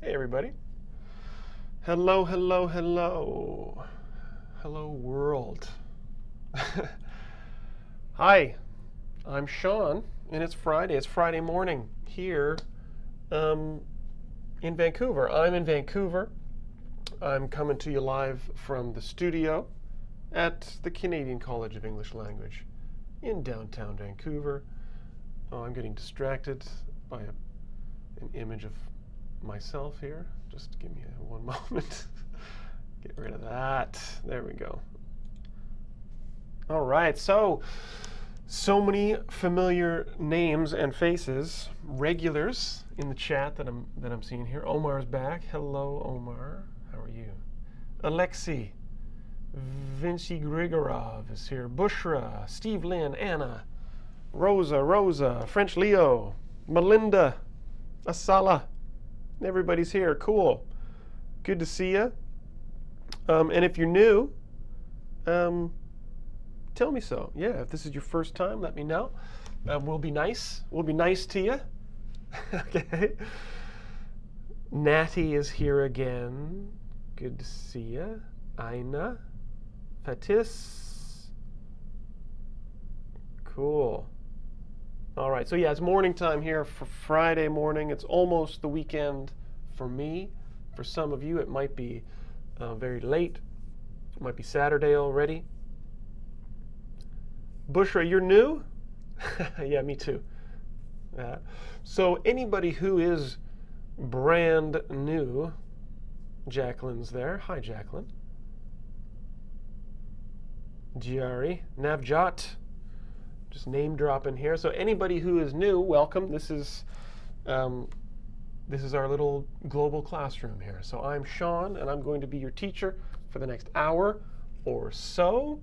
Hey everybody. Hello, hello, hello. Hello world. Hi, I'm Shaun, and it's Friday. It's Friday morning here in Vancouver. I'm in Vancouver. I'm coming to you live from the studio at the Canadian College of English Language in downtown Vancouver. Oh, I'm getting distracted by an image of myself here. Just give me one moment. Get rid of that. There we go. All right, so many familiar names and faces, regulars in the chat that I'm seeing here. Omar's back. Hello, Omar. How are you? Alexei, Vinci Grigorov is here. Bushra, Steve Lynn, Anna, Rosa, French Leo, Melinda, Asala. Everybody's here. Cool. Good to see you. And if you're new, tell me so. Yeah, if this is your first time, let me know. We'll be nice. We'll be nice to you. Okay. Natty is here again. Good to see you. Aina. Fatis. Cool. All right, so yeah, it's morning time here for Friday morning. It's almost the weekend for me. For some of you, it might be very late. It might be Saturday already. Bushra, you're new? Yeah, me too. So anybody who is brand new, Jacqueline's there. Hi, Jacqueline. Giari, Navjot. Just name dropping here. So anybody who is new, welcome. This is our little global classroom here. So I'm Shaun, and I'm going to be your teacher for the next hour or so.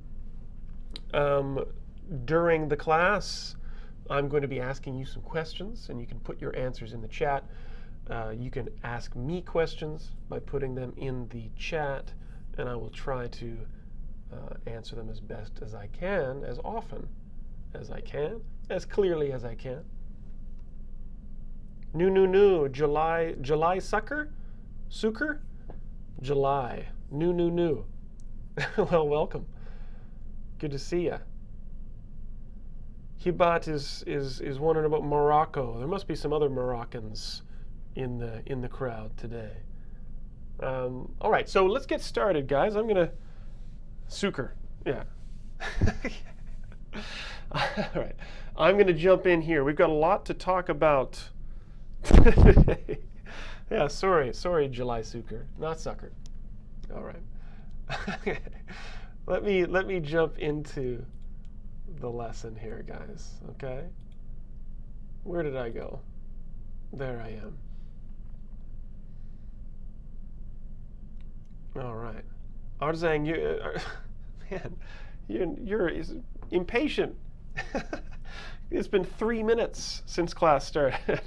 During the class, I'm going to be asking you some questions, and you can put your answers in the chat. You can ask me questions by putting them in the chat, and I will try to answer them as best as I can, as often as I can, as clearly as I can. New, July sucker? July, new. Well, welcome. Good to see ya. Hibat is wondering about Morocco. There must be some other Moroccans in the crowd today. All right, so let's get started, guys. I'm gonna yeah. All right, I'm going to jump in here. We've got a lot to talk about today. Yeah, sorry, July Sucker, not sucker. All right. Let me jump into the lesson here, guys. Okay. Where did I go? There I am. All right. Arzang, you're impatient. It's been 3 minutes since class started.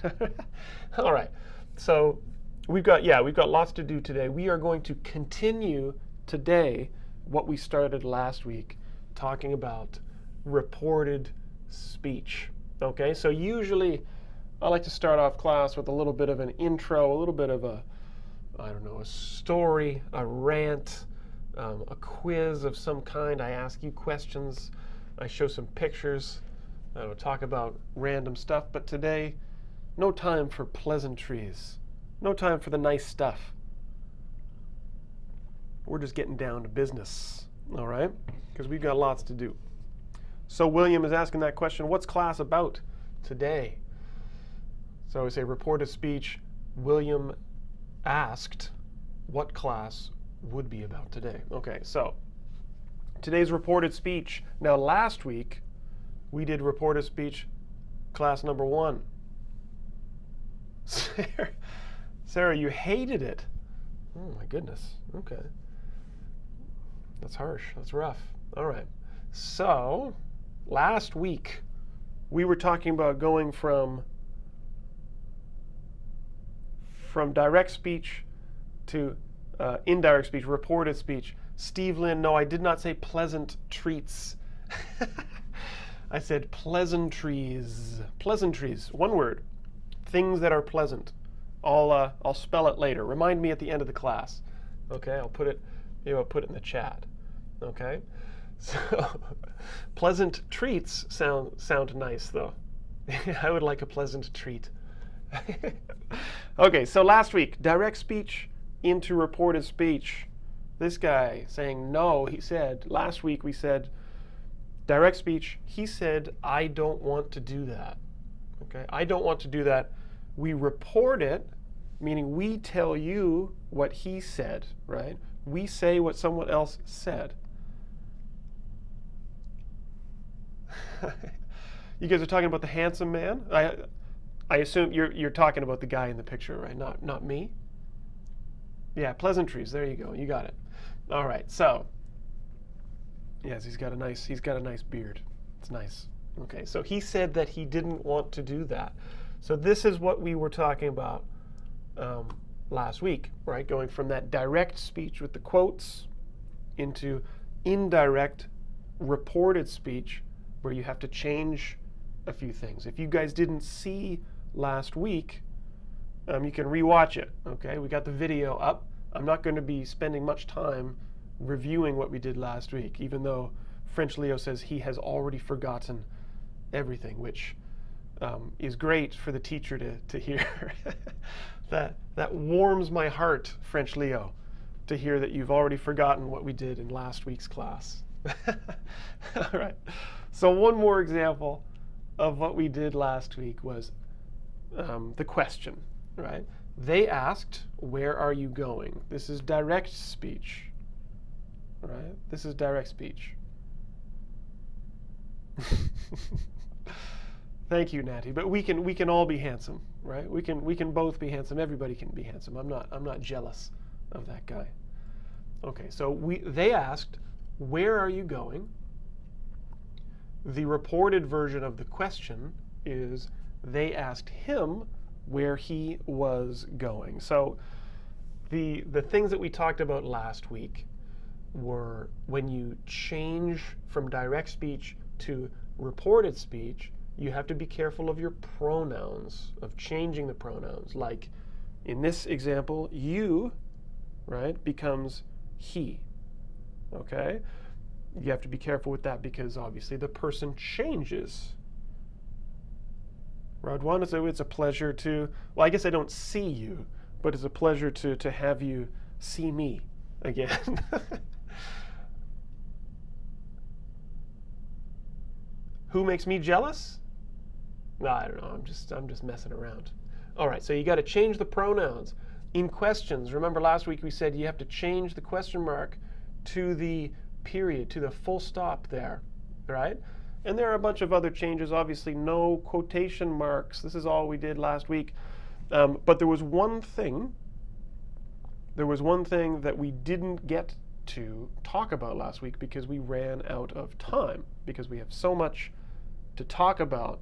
All right, so we've got lots to do today. We are going to continue today what we started last week, talking about reported speech. Okay, so usually I like to start off class with a little bit of an intro, a little bit of a story, a rant, a quiz of some kind. I ask you questions. I show some pictures. I will talk about random stuff, but today, no time for pleasantries. No time for the nice stuff. We're just getting down to business, all right? Because we've got lots to do. So William is asking that question, what's class about today? So we say reported speech. William asked what class would be about today. Okay, so today's reported speech. Now, last week, we did reported speech class number 1. Sarah, you hated it. Oh, my goodness. Okay. That's harsh. That's rough. All right. So, last week, we were talking about going from direct speech to indirect speech, reported speech. Steve Lynn, no, I did not say pleasant treats. I said pleasantries. Pleasantries, one word. Things that are pleasant I'll spell it later. Remind me at the end of the class. Okay, maybe I'll put it in the chat. Okay, so pleasant treats sound nice though. I would like a pleasant treat. Okay, so last week, direct speech into reported speech. This guy saying no, he said, last week we said direct speech, he said, I don't want to do that. Okay, I don't want to do that. We report it, meaning we tell you what he said, right? We say what someone else said. You guys are talking about the handsome man? I assume you're talking about the guy in the picture, right? Not me? Yeah, pleasantries. There you go. You got it. All right. So, yes, he's got a nice beard. It's nice. Okay. So he said that he didn't want to do that. So this is what we were talking about last week, right? Going from that direct speech with the quotes into indirect reported speech, where you have to change a few things. If you guys didn't see last week, you can rewatch it. Okay, we got the video up. I'm not going to be spending much time reviewing what we did last week, even though French Leo says he has already forgotten everything, which is great for the teacher to hear. that warms my heart, French Leo, to hear that you've already forgotten what we did in last week's class. All right. So one more example of what we did last week was the question, right? They asked, where are you going? This is direct speech, right? This is direct speech. Thank you, Natty. But we can all be handsome, right? We can both be handsome. Everybody can be handsome. I'm not jealous of that guy. Okay, so they asked, where are you going? The reported version of the question is they asked him where he was going. So the things that we talked about last week were when you change from direct speech to reported speech, you have to be careful of your pronouns, of changing the pronouns. Like in this example, you, right, becomes he. Okay? You have to be careful with that because obviously the person changes. Radwan, it's a pleasure to, well, I guess I don't see you, but it's a pleasure to have you see me again. Who makes me jealous? No, I don't know. I'm just messing around. All right, so you got to change the pronouns. In questions, remember last week we said you have to change the question mark to the period, to the full stop there, right? And there are a bunch of other changes. Obviously, no quotation marks. This is all we did last week. But there was one thing. There was one thing that we didn't get to talk about last week because we ran out of time, because we have so much to talk about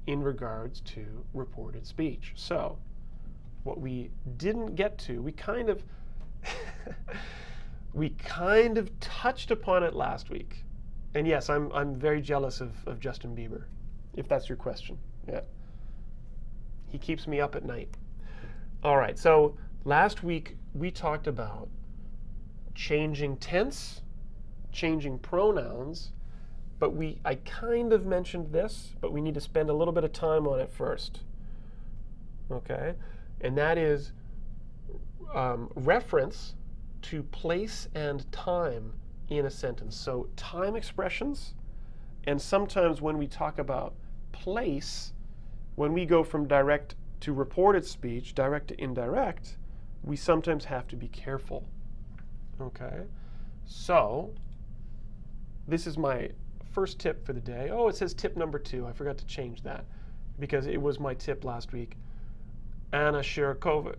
in regards to reported speech. So what we didn't get to, we kind of touched upon it last week. And yes, I'm very jealous of Justin Bieber, if that's your question. Yeah. He keeps me up at night. All right, so last week we talked about changing tense, changing pronouns, but I kind of mentioned this, but we need to spend a little bit of time on it first. Okay? And that is reference to place and time in a sentence. So time expressions, and sometimes when we talk about place, when we go from direct to reported speech, direct to indirect, we sometimes have to be careful. Okay? So this is my first tip for the day. Oh, it says tip number 2. I forgot to change that because it was my tip last week. Anna Shakarova,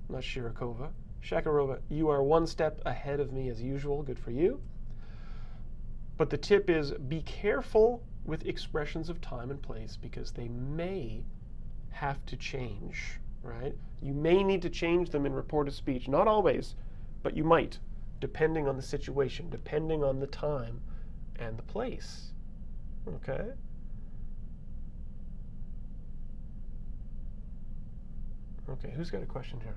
not Shirakova, Shakarova, you are one step ahead of me as usual. Good for you. But the tip is be careful with expressions of time and place because they may have to change, right? You may need to change them in reported speech. Not always, but you might, depending on the situation, depending on the time and the place. Okay? Okay, who's got a question here?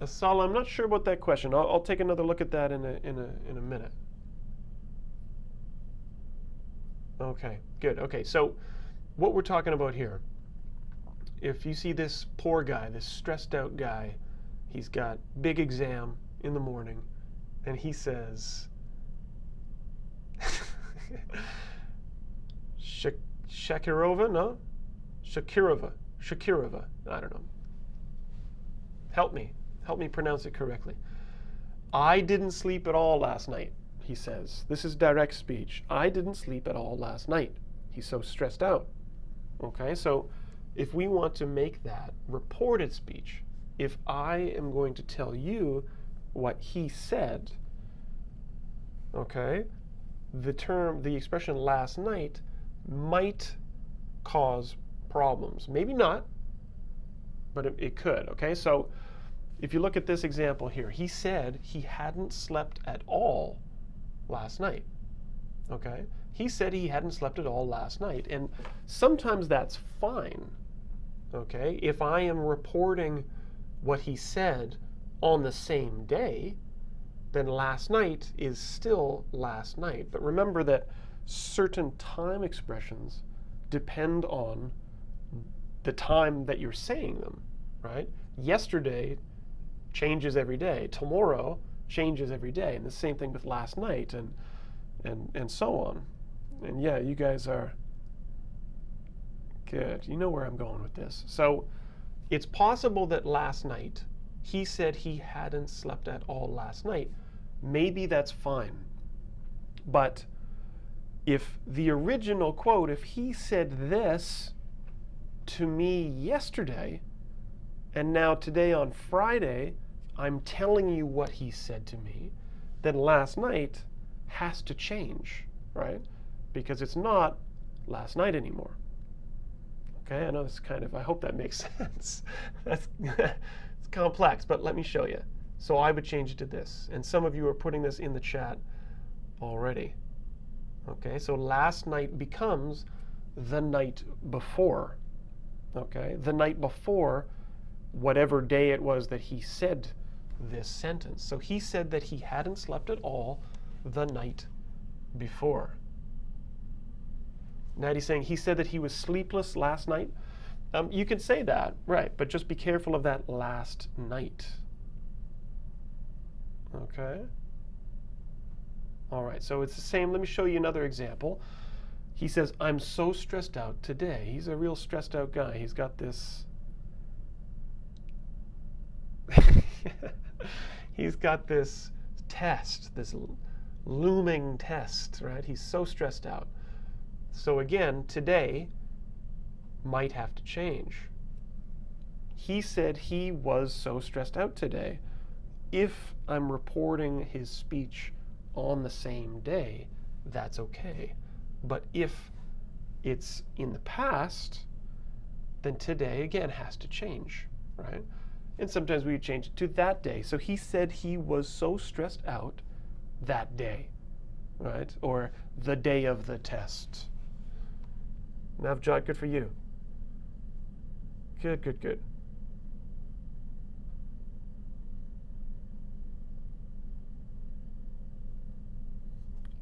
Asala, I'm not sure about that question. I'll take another look at that in a minute. Okay, good. Okay, so what we're talking about here, if you see this poor guy, this stressed out guy, he's got big exam in the morning, and he says, Shakirova, no? Shakirova, I don't know. Help me pronounce it correctly. I didn't sleep at all last night, he says. This is direct speech. I didn't sleep at all last night. He's so stressed out. Okay, so if we want to make that reported speech, if I am going to tell you what he said, okay, the expression last night might cause problems. Maybe not, but it could, okay? So if you look at this example here, he said he hadn't slept at all last night, okay? He said he hadn't slept at all last night, and sometimes that's fine, okay? If I am reporting what he said on the same day, then last night is still last night. But remember that certain time expressions depend on the time that you're saying them, right? Yesterday changes every day. Tomorrow changes every day. And the same thing with last night and so on. And yeah, you guys are good. You know where I'm going with this. So it's possible that last night he said he hadn't slept at all last night. Maybe that's fine. But if the original quote, if he said this to me yesterday, and now today on Friday, I'm telling you what he said to me, then last night has to change, right? Because it's not last night anymore. Okay, I know this kind of, I hope that makes sense. That's it's complex, but let me show you. So I would change it to this, and some of you are putting this in the chat already. Okay, so last night becomes the night before. Okay, the night before whatever day it was that he said this sentence. So he said that he hadn't slept at all the night before. Now he's saying he said that he was sleepless last night. You can say that, right, but just be careful of that last night. Okay. All right, so it's the same. Let me show you another example. He says, I'm so stressed out today. He's a real stressed out guy. He's got this, he's got this test, this looming test, right? He's so stressed out. So again, today might have to change. He said he was so stressed out today. If I'm reporting his speech on the same day, that's okay. But if it's in the past, then today again has to change, right? And sometimes we change it to that day. So he said he was so stressed out that day, right? Or the day of the test. Navjot, good for you. Good, good, good.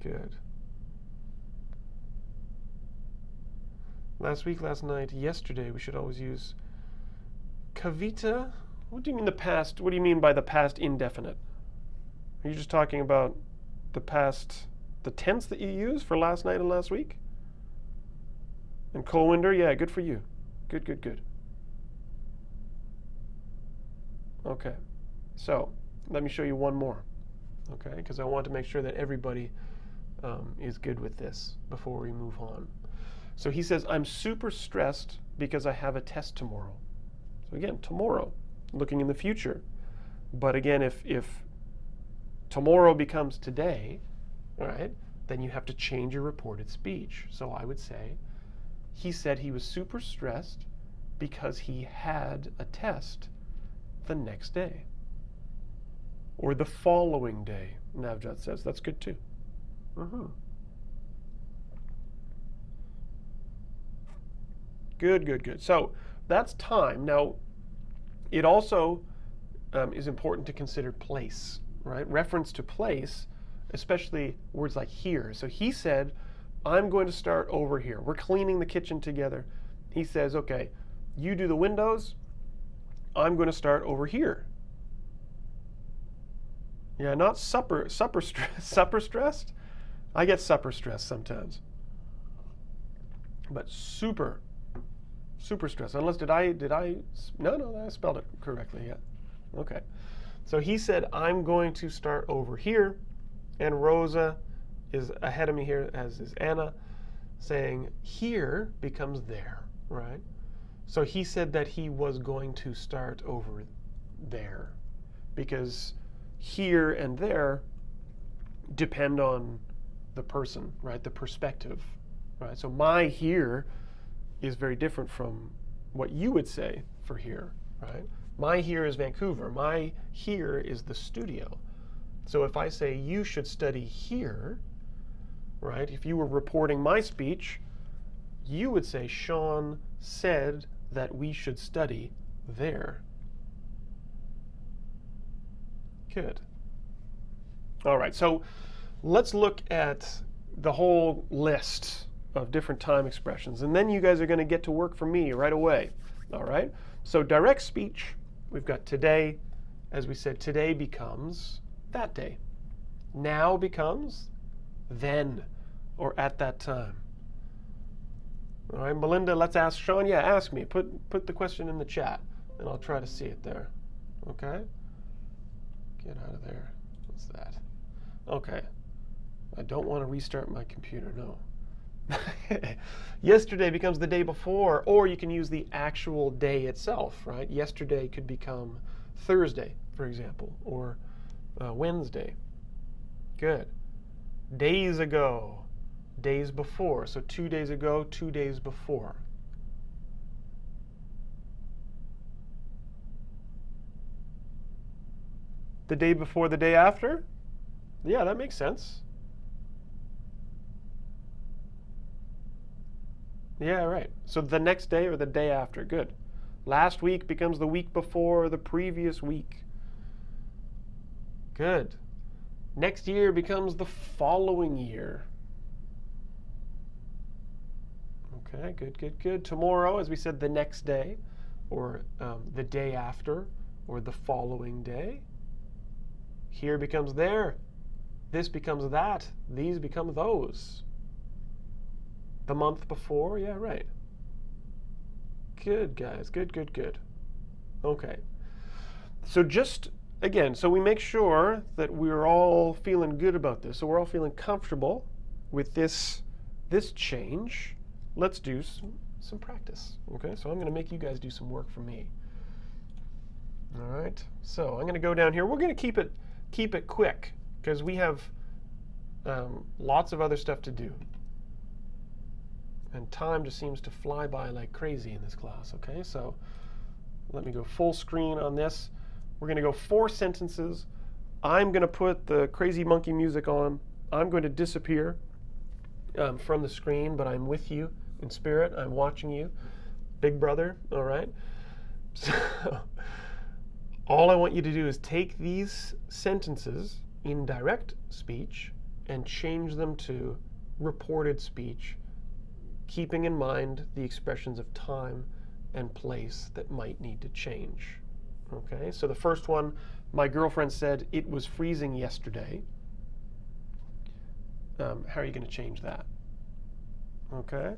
Good. Last week, last night, yesterday, we should always use kavita. What do you mean the past? What do you mean by the past indefinite? Are you just talking about the past, the tense that you use for last night and last week? And Colwinder, yeah, good for you. Good, good, good. Okay, so let me show you one more, okay? Because I want to make sure that everybody is good with this before we move on. So he says, I'm super stressed because I have a test tomorrow. So again, tomorrow, looking in the future. But again, if tomorrow becomes today, all right, then you have to change your reported speech. So I would say, he said he was super stressed because he had a test the next day. Or the following day, Navjot says. That's good too. Good, good, good. So that's time. Now, it also is important to consider place, right? Reference to place, especially words like here. So he said, I'm going to start over here. We're cleaning the kitchen together. He says, okay, you do the windows. I'm going to start over here. Yeah, not supper stressed. I get supper stressed sometimes. But super stressed. Unless did I no, I spelled it correctly. Yeah. Okay. So he said, I'm going to start over here, and Rosa is ahead of me here, as is Anna, saying here becomes there, right? So he said that he was going to start over there, because here and there depend on the person, right? The perspective, right? So my here is very different from what you would say for here, right? My here is Vancouver. My here is the studio. So if I say you should study here, right? If you were reporting my speech, you would say Shaun said that we should study there. Good. All right, so let's look at the whole list of different time expressions, and then you guys are going to get to work for me right away. All right, so direct speech, we've got today. As we said, today becomes that day. Now becomes then, or at that time. All right, Melinda, let's ask Shaun. Yeah, ask me. Put the question in the chat, and I'll try to see it there. Okay? Get out of there. What's that? Okay. I don't want to restart my computer, no. Yesterday becomes the day before, or you can use the actual day itself, right? Yesterday could become Thursday, for example, or Wednesday. Good. Days ago, days before. So 2 days ago, 2 days before. The day before, the day after? Yeah, that makes sense. Yeah, right. So the next day or the day after. Good. Last week becomes the week before the previous week. Good. Next year becomes the following year. Okay, good, good, good. Tomorrow, as we said, the next day, or the day after, or the following day. Here becomes there. This becomes that. These become those. The month before, yeah, right. Good, guys. Good, good, good. Okay. So just, again, so we make sure that we're all feeling good about this. So we're all feeling comfortable with this change. Let's do some practice. Okay, so I'm going to make you guys do some work for me. All right. So I'm going to go down here. We're going to keep it quick, because we have lots of other stuff to do. And time just seems to fly by like crazy in this class, okay? So let me go full screen on this. We're going to go 4 sentences. I'm going to put the crazy monkey music on. I'm going to disappear from the screen, but I'm with you in spirit. I'm watching you. Big brother, all right? So all I want you to do is take these sentences in direct speech and change them to reported speech, keeping in mind the expressions of time and place that might need to change. Okay, so the first one, my girlfriend said it was freezing yesterday. How are you going to change that? Okay,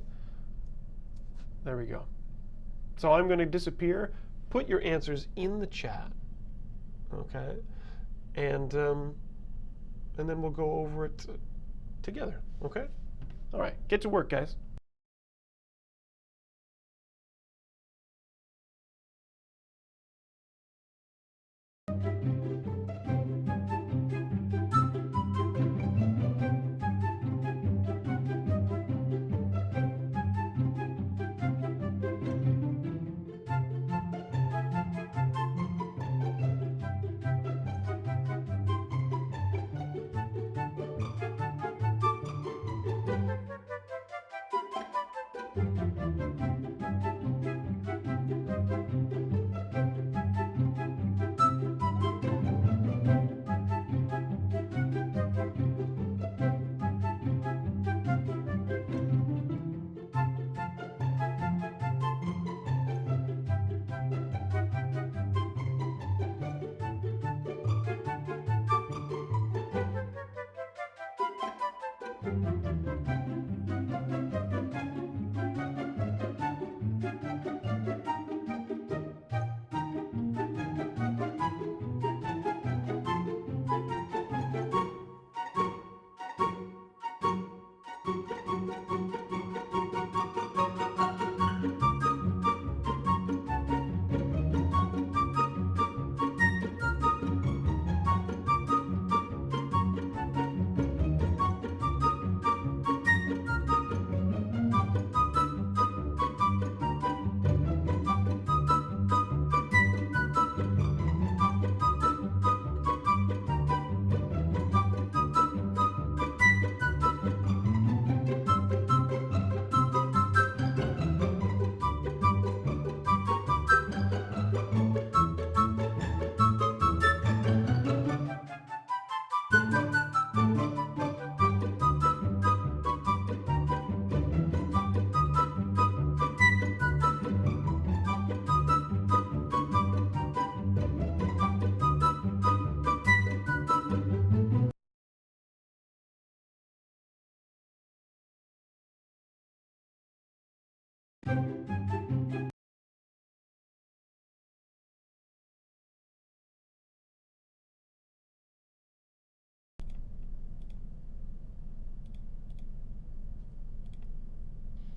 there we go. So I'm going to disappear. Put your answers in the chat. Okay, and then we'll go over it together. Okay, all right, get to work, guys.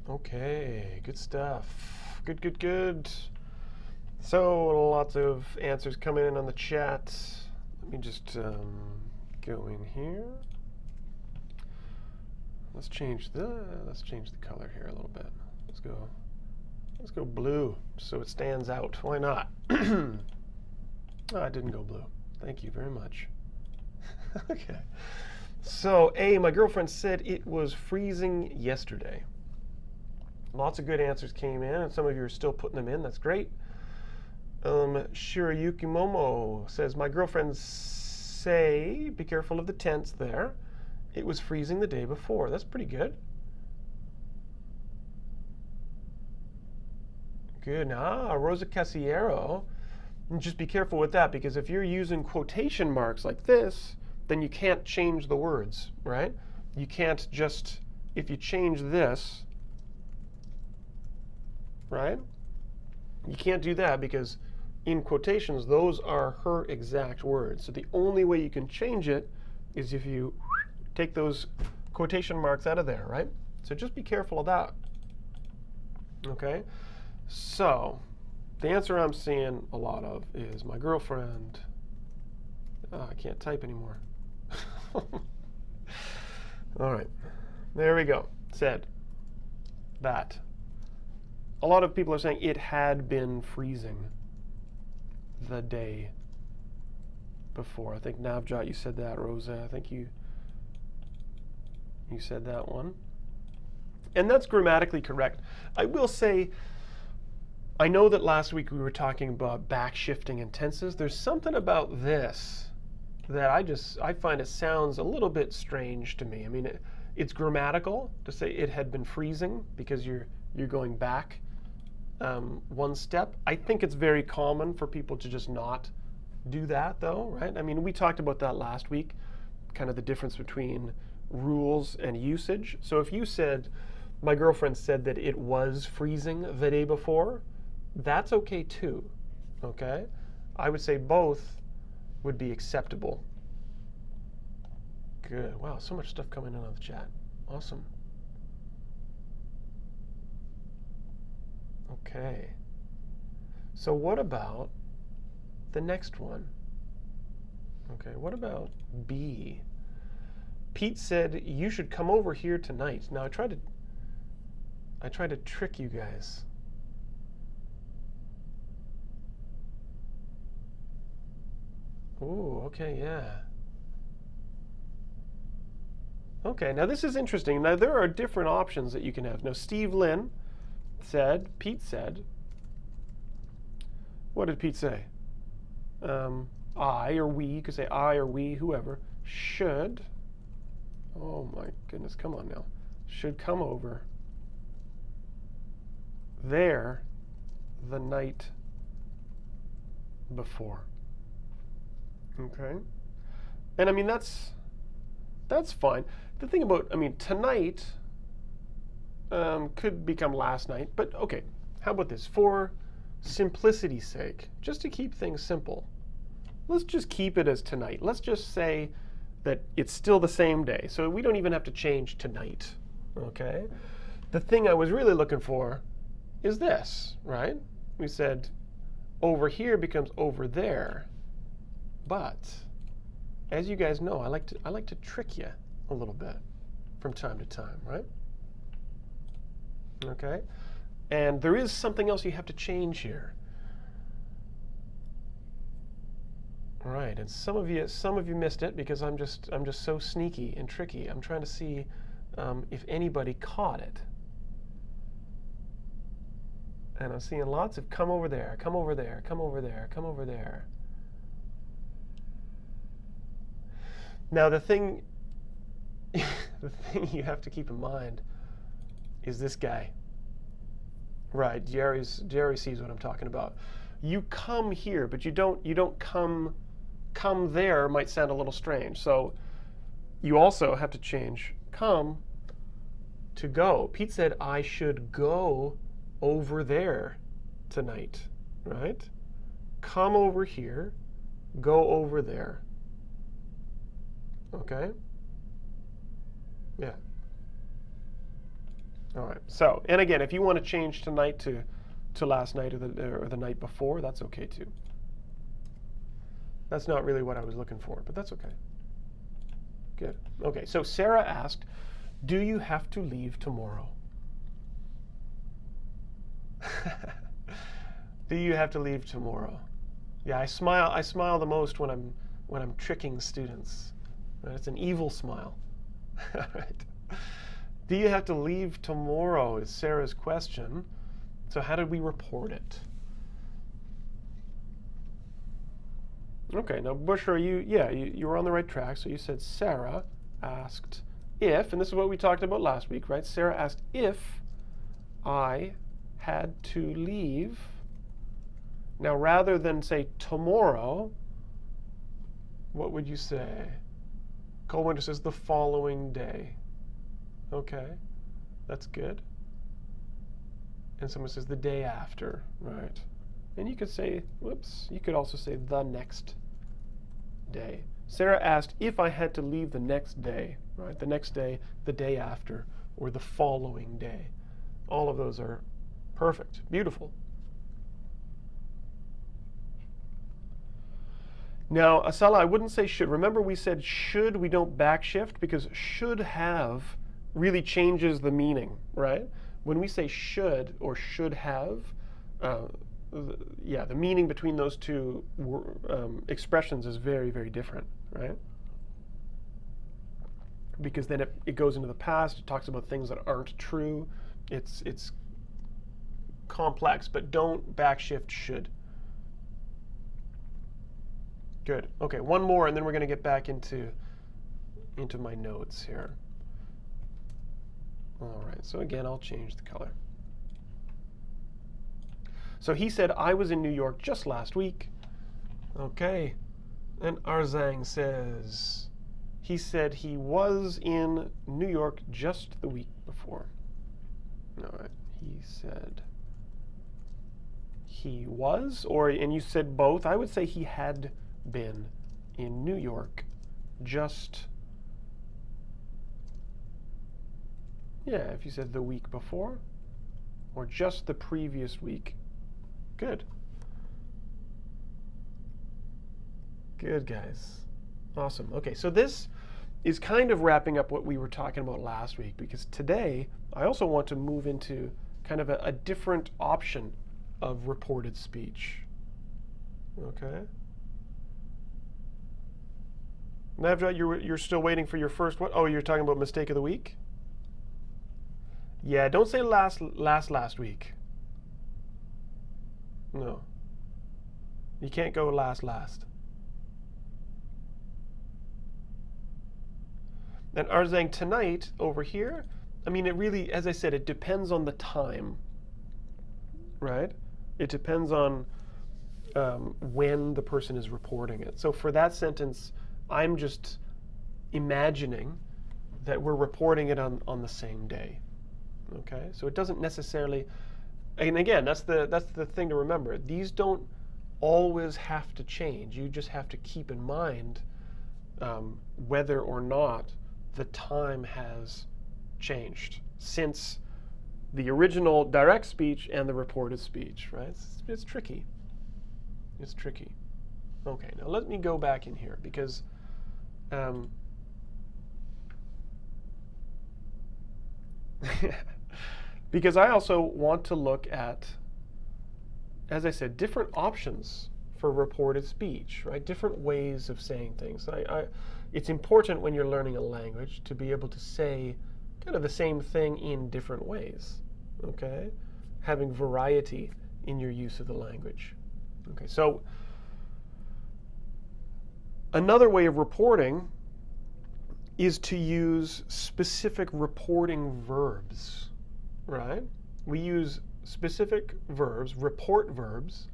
Okay, good stuff. Good, good, good. So lots of answers coming in on the chat. Let me just go in here. Let's change the color here a little bit. Let's go blue so it stands out. Why not? Oh, I didn't go blue. Thank you very much. Okay. So A, my girlfriend said it was freezing yesterday. Lots of good answers came in, and some of you are still putting them in. That's great. Shirayuki Momo says, my girlfriend say, be careful of the tense there. It was freezing the day before. That's pretty good. Good. Rosa Casiero. And just be careful with that, because if you're using quotation marks like this, then you can't change the words, right? You can't just, if you change this, right? You can't do that because in quotations, those are her exact words. So the only way you can change it is if you take those quotation marks out of there, right? So just be careful of that. Okay? So the answer I'm seeing a lot of is my girlfriend. I can't type anymore. All right. There we go. Said that. A lot of people are saying it had been freezing the day before. I think Navjot, you said that. Rosa, I think you said that one. And that's grammatically correct. I will say, I know that last week we were talking about backshifting and tenses. There's something about this that I find it sounds a little bit strange to me. I mean, it's grammatical to say it had been freezing because you're going back one step. I think it's very common for people to just not do that, though, right? I mean, we talked about that last week, kind of the difference between rules and usage. So if you said, my girlfriend said that it was freezing the day before, that's okay too, okay? I would say both would be acceptable. Good. Wow, so much stuff coming in on the chat. Awesome. Okay. So what about the next one? Okay, what about B? Pete said you should come over here tonight. Now I tried to trick you guys. Ooh, okay, yeah. Okay, now this is interesting. Now there are different options that you can have. Now Steve Lynn said, Pete said, what did Pete say? I or we, you could say I or we, whoever, should, oh my goodness, come on now, should come over there the night before. Okay? And I mean, that's fine. The thing about, I mean, tonight could become last night, but okay, how about this? For simplicity's sake, just to keep things simple, let's just keep it as tonight. Let's just say that it's still the same day, so we don't even have to change tonight, okay? The thing I was really looking for is this, right? We said over here becomes over there, but as you guys know, I like to trick you a little bit from time to time, right? Okay, and there is something else you have to change here. All right, and some of you missed it because I'm just so sneaky and tricky. I'm trying to see if anybody caught it. And I'm seeing lots of come over there, come over there, come over there, come over there. Now the thing you have to keep in mind is this guy. Right, Jerry sees what I'm talking about. You come here, but you don't come there might sound a little strange. So you also have to change come to go. Pete said I should go over there tonight, right? Come over here, go over there. Okay? Yeah. All right. So, and again, if you want to change tonight to last night or the night before, that's okay too. That's not really what I was looking for, but that's okay. Good. Okay, so Sarah asked, do you have to leave tomorrow? Do you have to leave tomorrow? Yeah, I smile the most when I'm tricking students. Right? It's an evil smile. Right. Do you have to leave tomorrow is Sarah's question. So how did we report it? Okay, now Bushra, you were on the right track. So you said Sarah asked if, and this is what we talked about last week, right? Sarah asked if I had to leave. Now, rather than say tomorrow, what would you say? Colwinter says the following day. Okay, that's good. And someone says the day after, right? And you could say, whoops, you could also say the next day. Sarah asked if I had to leave the next day, right? The next day, the day after, or the following day. All of those are perfect, beautiful. Now, Asala, I wouldn't say should. Remember we said should, we don't backshift, because should have really changes the meaning, right? When we say should or should have, the meaning between those two expressions is very, very different, right? Because then it goes into the past, it talks about things that aren't true. It's complex, but don't backshift should. Good. Okay, one more, and then we're going to get back into my notes here. All right, so again, I'll change the color. So he said, I was in New York just last week. Okay. And Arzang says, he said he was in New York just the week before. All right, he said he was, and you said both. I would say he had been in New York just, if you said the week before or just the previous week. Good. Good, guys. Awesome. Okay, so this is kind of wrapping up what we were talking about last week, because today I also want to move into kind of a different option of reported speech. Okay. Navjot, you're still waiting for your first what? Oh, you're talking about mistake of the week? Yeah, don't say last week. No. You can't go last. And Arzang, tonight over here, I mean, it really, as I said, it depends on the time, right? It depends on when the person is reporting it. So for that sentence, I'm just imagining that we're reporting it on the same day. Okay, so it doesn't necessarily, and again, that's the thing to remember. These don't always have to change. You just have to keep in mind whether or not the time has changed since the original direct speech and the reported speech, right? It's tricky. It's tricky. Okay, now let me go back in here because because I also want to look at, as I said, different options for reported speech, right? Different ways of saying things. It's important when you're learning a language to be able to say kind of the same thing in different ways, okay? Having variety in your use of the language. Okay, so another way of reporting is to use specific reporting verbs, right? We use specific verbs, report verbs,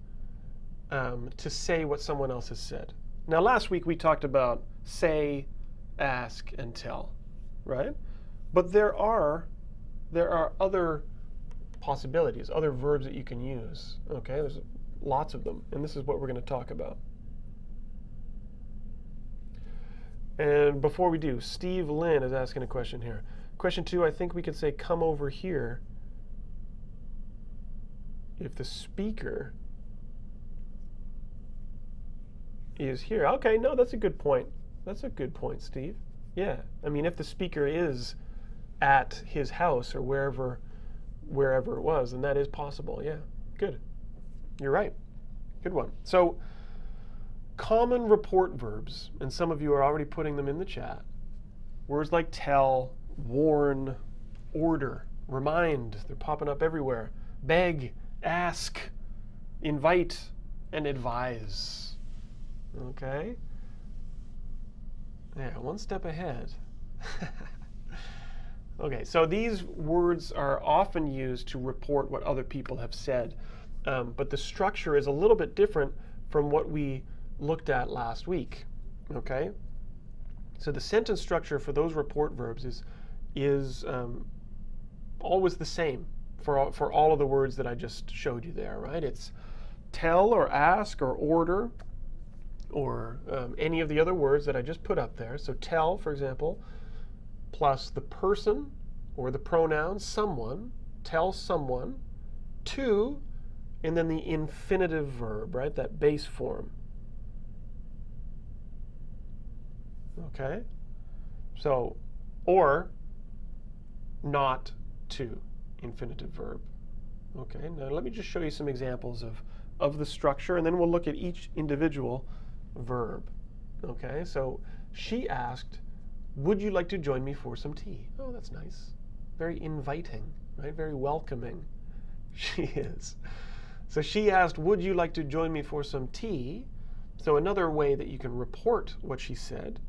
to say what someone else has said. Now, last week we talked about say, ask, and tell, right? But there are other possibilities, other verbs that you can use. Okay, there's lots of them, and this is what we're going to talk about. And before we do, Steve Lynn is asking a question here. Question 2, I think we could say come over here if the speaker is here. Okay, no, that's a good point. That's a good point, Steve. Yeah, I mean, if the speaker is at his house or wherever it was, then that is possible. Yeah, good. You're right. Good one. So, common report verbs, and some of you are already putting them in the chat. Words like tell, warn, order, remind, they're popping up everywhere. Beg, ask, invite, and advise. Okay? Yeah, one step ahead. Okay, so these words are often used to report what other people have said, but the structure is a little bit different from what we looked at last week. Okay? So the sentence structure for those report verbs is always the same for all of the words that I just showed you there, right? It's tell or ask or order or any of the other words that I just put up there. So tell, for example, plus the person or the pronoun someone, tell someone, to, and then the infinitive verb, right? That base form. Okay? So, or not to, infinitive verb. Okay, now let me just show you some examples of the structure, and then we'll look at each individual verb. Okay, so she asked, would you like to join me for some tea? Oh, that's nice. Very inviting, right? Very welcoming. She is. So she asked, would you like to join me for some tea? So another way that you can report what she said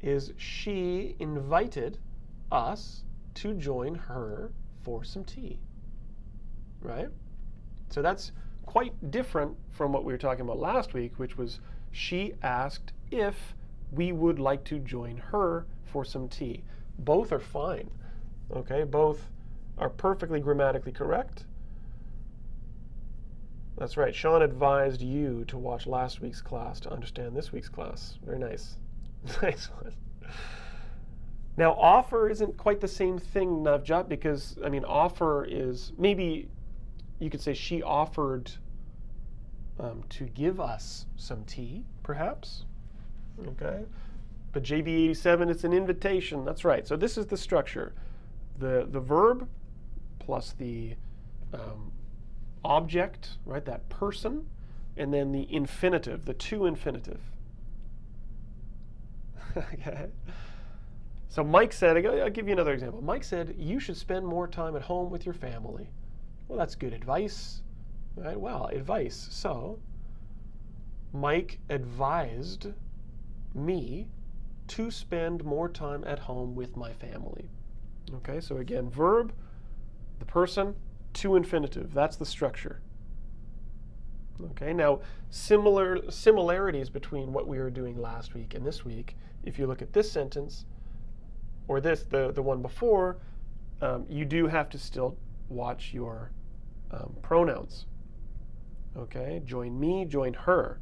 is she invited us to join her for some tea, right? So that's quite different from what we were talking about last week, which was she asked if we would like to join her for some tea. Both are fine, okay? Both are perfectly grammatically correct. That's right, Shaun advised you to watch last week's class to understand this week's class. Very nice. Nice one. Now, offer isn't quite the same thing, Navjot, because, I mean, offer is, maybe you could say she offered to give us some tea, perhaps. Okay? But JB87, it's an invitation. That's right. So this is the structure. The verb plus the object, right, that person, and then the infinitive, the to infinitive. Okay? So Mike said, I'll give you another example. Mike said, you should spend more time at home with your family. Well, that's good advice, right? Well, advice. So Mike advised me to spend more time at home with my family. Okay, so again, verb, the person, to infinitive. That's the structure. Okay, now similarities between what we were doing last week and this week, if you look at this sentence, or this, the one before, you do have to still watch your pronouns. Okay, join me, join her,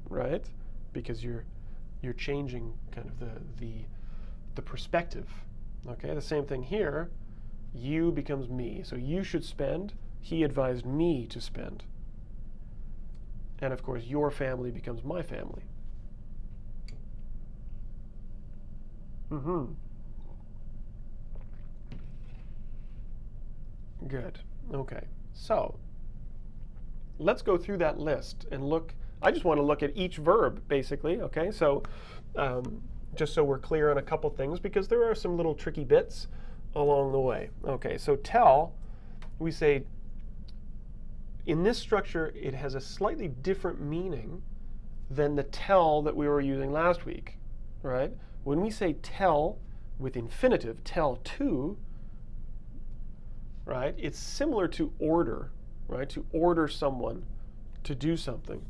right? Because you're changing kind of the perspective. Okay, the same thing here. You becomes me. So you should spend. He advised me to spend. And of course, your family becomes my family. Good. Okay. So let's go through that list and look. I just want to look at each verb, basically. Okay. So just so we're clear on a couple things, because there are some little tricky bits along the way. Okay. So tell, we say, in this structure, it has a slightly different meaning than the tell that we were using last week, right? When we say tell with infinitive, tell to, right, it's similar to order, right? To order someone to do something,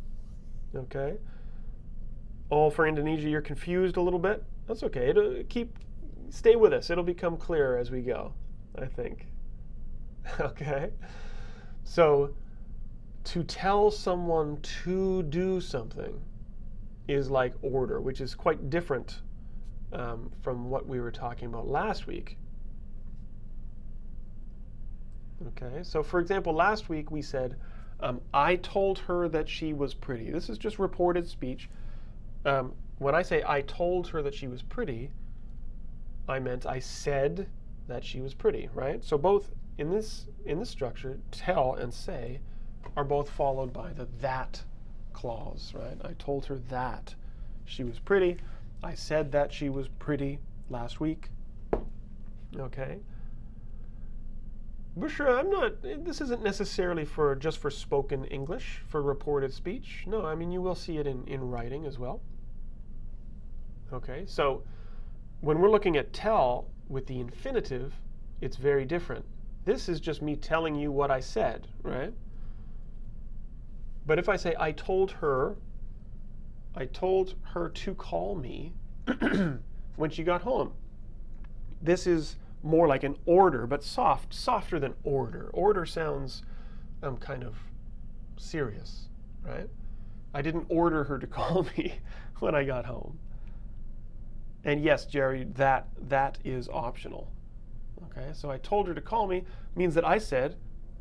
okay? Oh, for Indonesia, you're confused a little bit? That's okay. Stay with us. It'll become clearer as we go, I think. Okay? So to tell someone to do something is like order, which is quite different from what we were talking about last week. Okay, so for example, last week we said, I told her that she was pretty. This is just reported speech. When I say I told her that she was pretty, I meant I said that she was pretty, right? So both in this structure, tell and say are both followed by the that clause, right? I told her that she was pretty. I said that she was pretty last week. Okay. Bushra, this isn't necessarily just for spoken English, for reported speech. No, I mean, you will see it in writing as well. Okay, so when we're looking at tell with the infinitive, it's very different. This is just me telling you what I said, right? But if I say I told her to call me when she got home, this is more like an order, but softer than order. Order sounds kind of serious, right? I didn't order her to call me when I got home. And yes, Jerry, that is optional. Okay, so I told her to call me means that I said,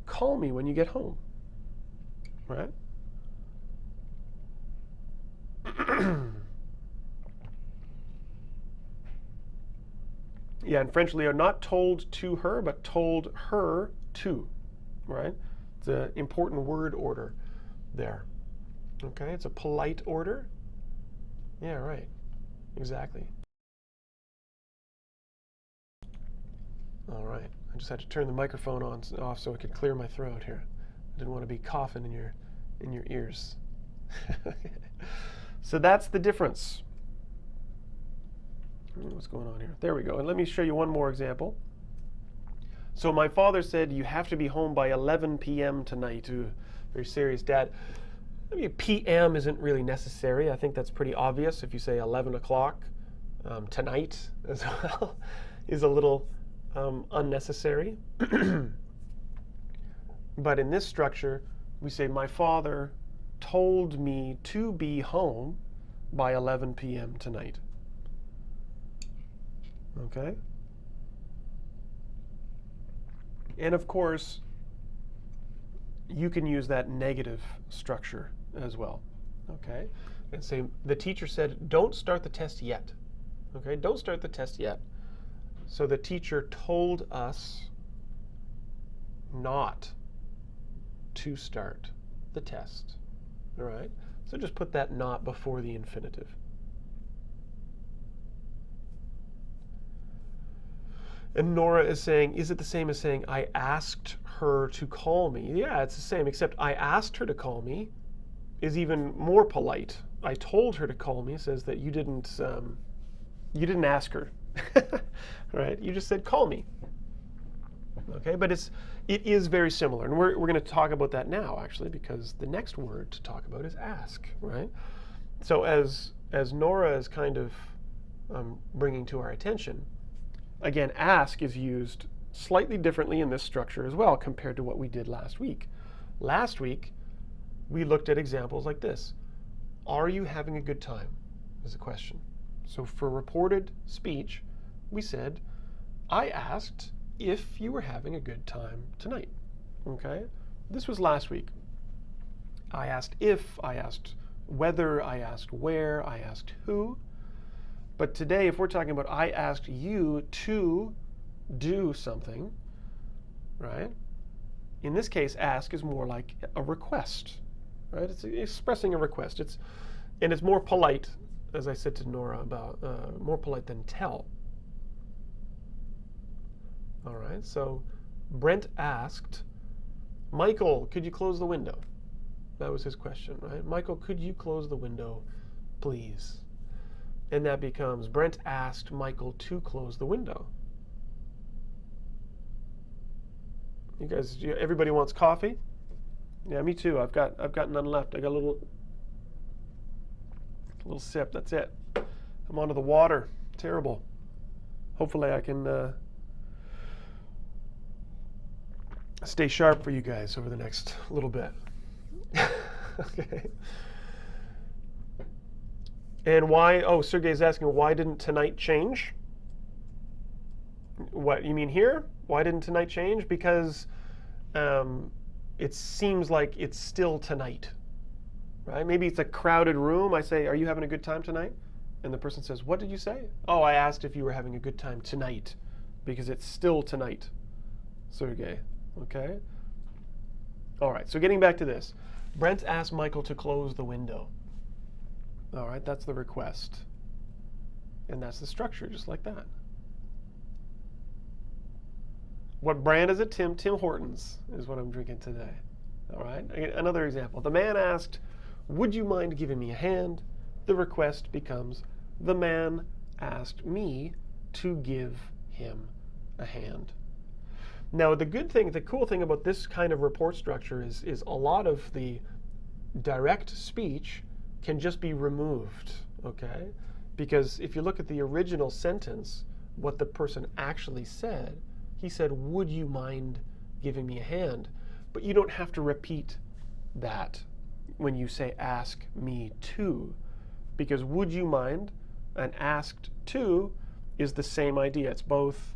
call me when you get home, right? Yeah, in French, Leo, not told to her, but told her to, right? It's an important word order there. Okay, it's a polite order. Yeah, right. Exactly. All right. I just had to turn the microphone off so I could clear my throat here. I didn't want to be coughing in your ears. So that's the difference. What's going on here? There we go. And let me show you one more example. So my father said, you have to be home by 11 p.m. tonight. Ooh, very serious, Dad. I mean, p.m. isn't really necessary. I think that's pretty obvious. If you say 11 o'clock tonight as well is a little unnecessary. But in this structure, we say, my father told me to be home by 11 p.m. tonight. Okay? And of course, you can use that negative structure as well. Okay? And say, the teacher said, don't start the test yet. Okay? Don't start the test yet. So the teacher told us not to start the test. All right? So just put that not before the infinitive. And Nora is saying, is it the same as saying, I asked her to call me? Yeah, it's the same, except I asked her to call me is even more polite. I told her to call me says that you didn't ask her. Right? You just said, call me. Okay, but it is very similar. And we're going to talk about that now, actually, because the next word to talk about is ask, right? So as Nora is kind of bringing to our attention, again, ask is used slightly differently in this structure as well compared to what we did last week. Last week, we looked at examples like this. Are you having a good time? Is a question. So for reported speech, we said, I asked if you were having a good time tonight. Okay? This was last week. I asked if, I asked whether, I asked where, I asked who. But today, if we're talking about I asked you to do something, right? In this case, ask is more like a request, right? It's expressing a request. It's more polite, as I said to Nora about, more polite than tell. All right, so Brent asked, Michael, could you close the window? That was his question, right? Michael, could you close the window, please? And that becomes, Brent asked Michael to close the window. You guys, everybody wants coffee? Yeah, me too. I've got none left. I got a little sip. That's it. I'm onto the water. Terrible. Hopefully I can stay sharp for you guys over the next little bit. Okay. And why? Oh, Sergey's asking, why didn't tonight change? What you mean here? Why didn't tonight change? Because it seems like it's still tonight, right? Maybe it's a crowded room. I say, are you having a good time tonight? And the person says, what did you say? Oh, I asked if you were having a good time tonight, because it's still tonight, Sergey. Okay? All right, so getting back to this. Brent asked Michael to close the window. All right, that's the request. And that's the structure, just like that. What brand is it? Tim Hortons is what I'm drinking today. All right, another example. The man asked, would you mind giving me a hand? The request becomes, the man asked me to give him a hand. Now, the cool thing about this kind of report structure is a lot of the direct speech can just be removed, okay? Because if you look at the original sentence, what the person actually said, he said, would you mind giving me a hand? But you don't have to repeat that when you say ask me to, because would you mind and asked to is the same idea. It's both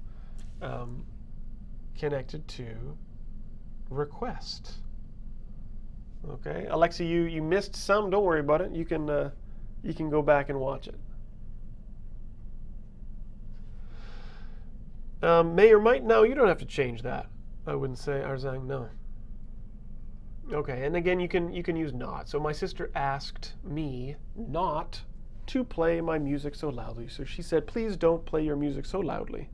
connected to request. Okay, Alexa, you missed some. Don't worry about it. You can go back and watch it. May or might. No, you don't have to change that. I wouldn't say Arzang. No. Okay, and again, you can use not. So my sister asked me not to play my music so loudly. So she said, please don't play your music so loudly.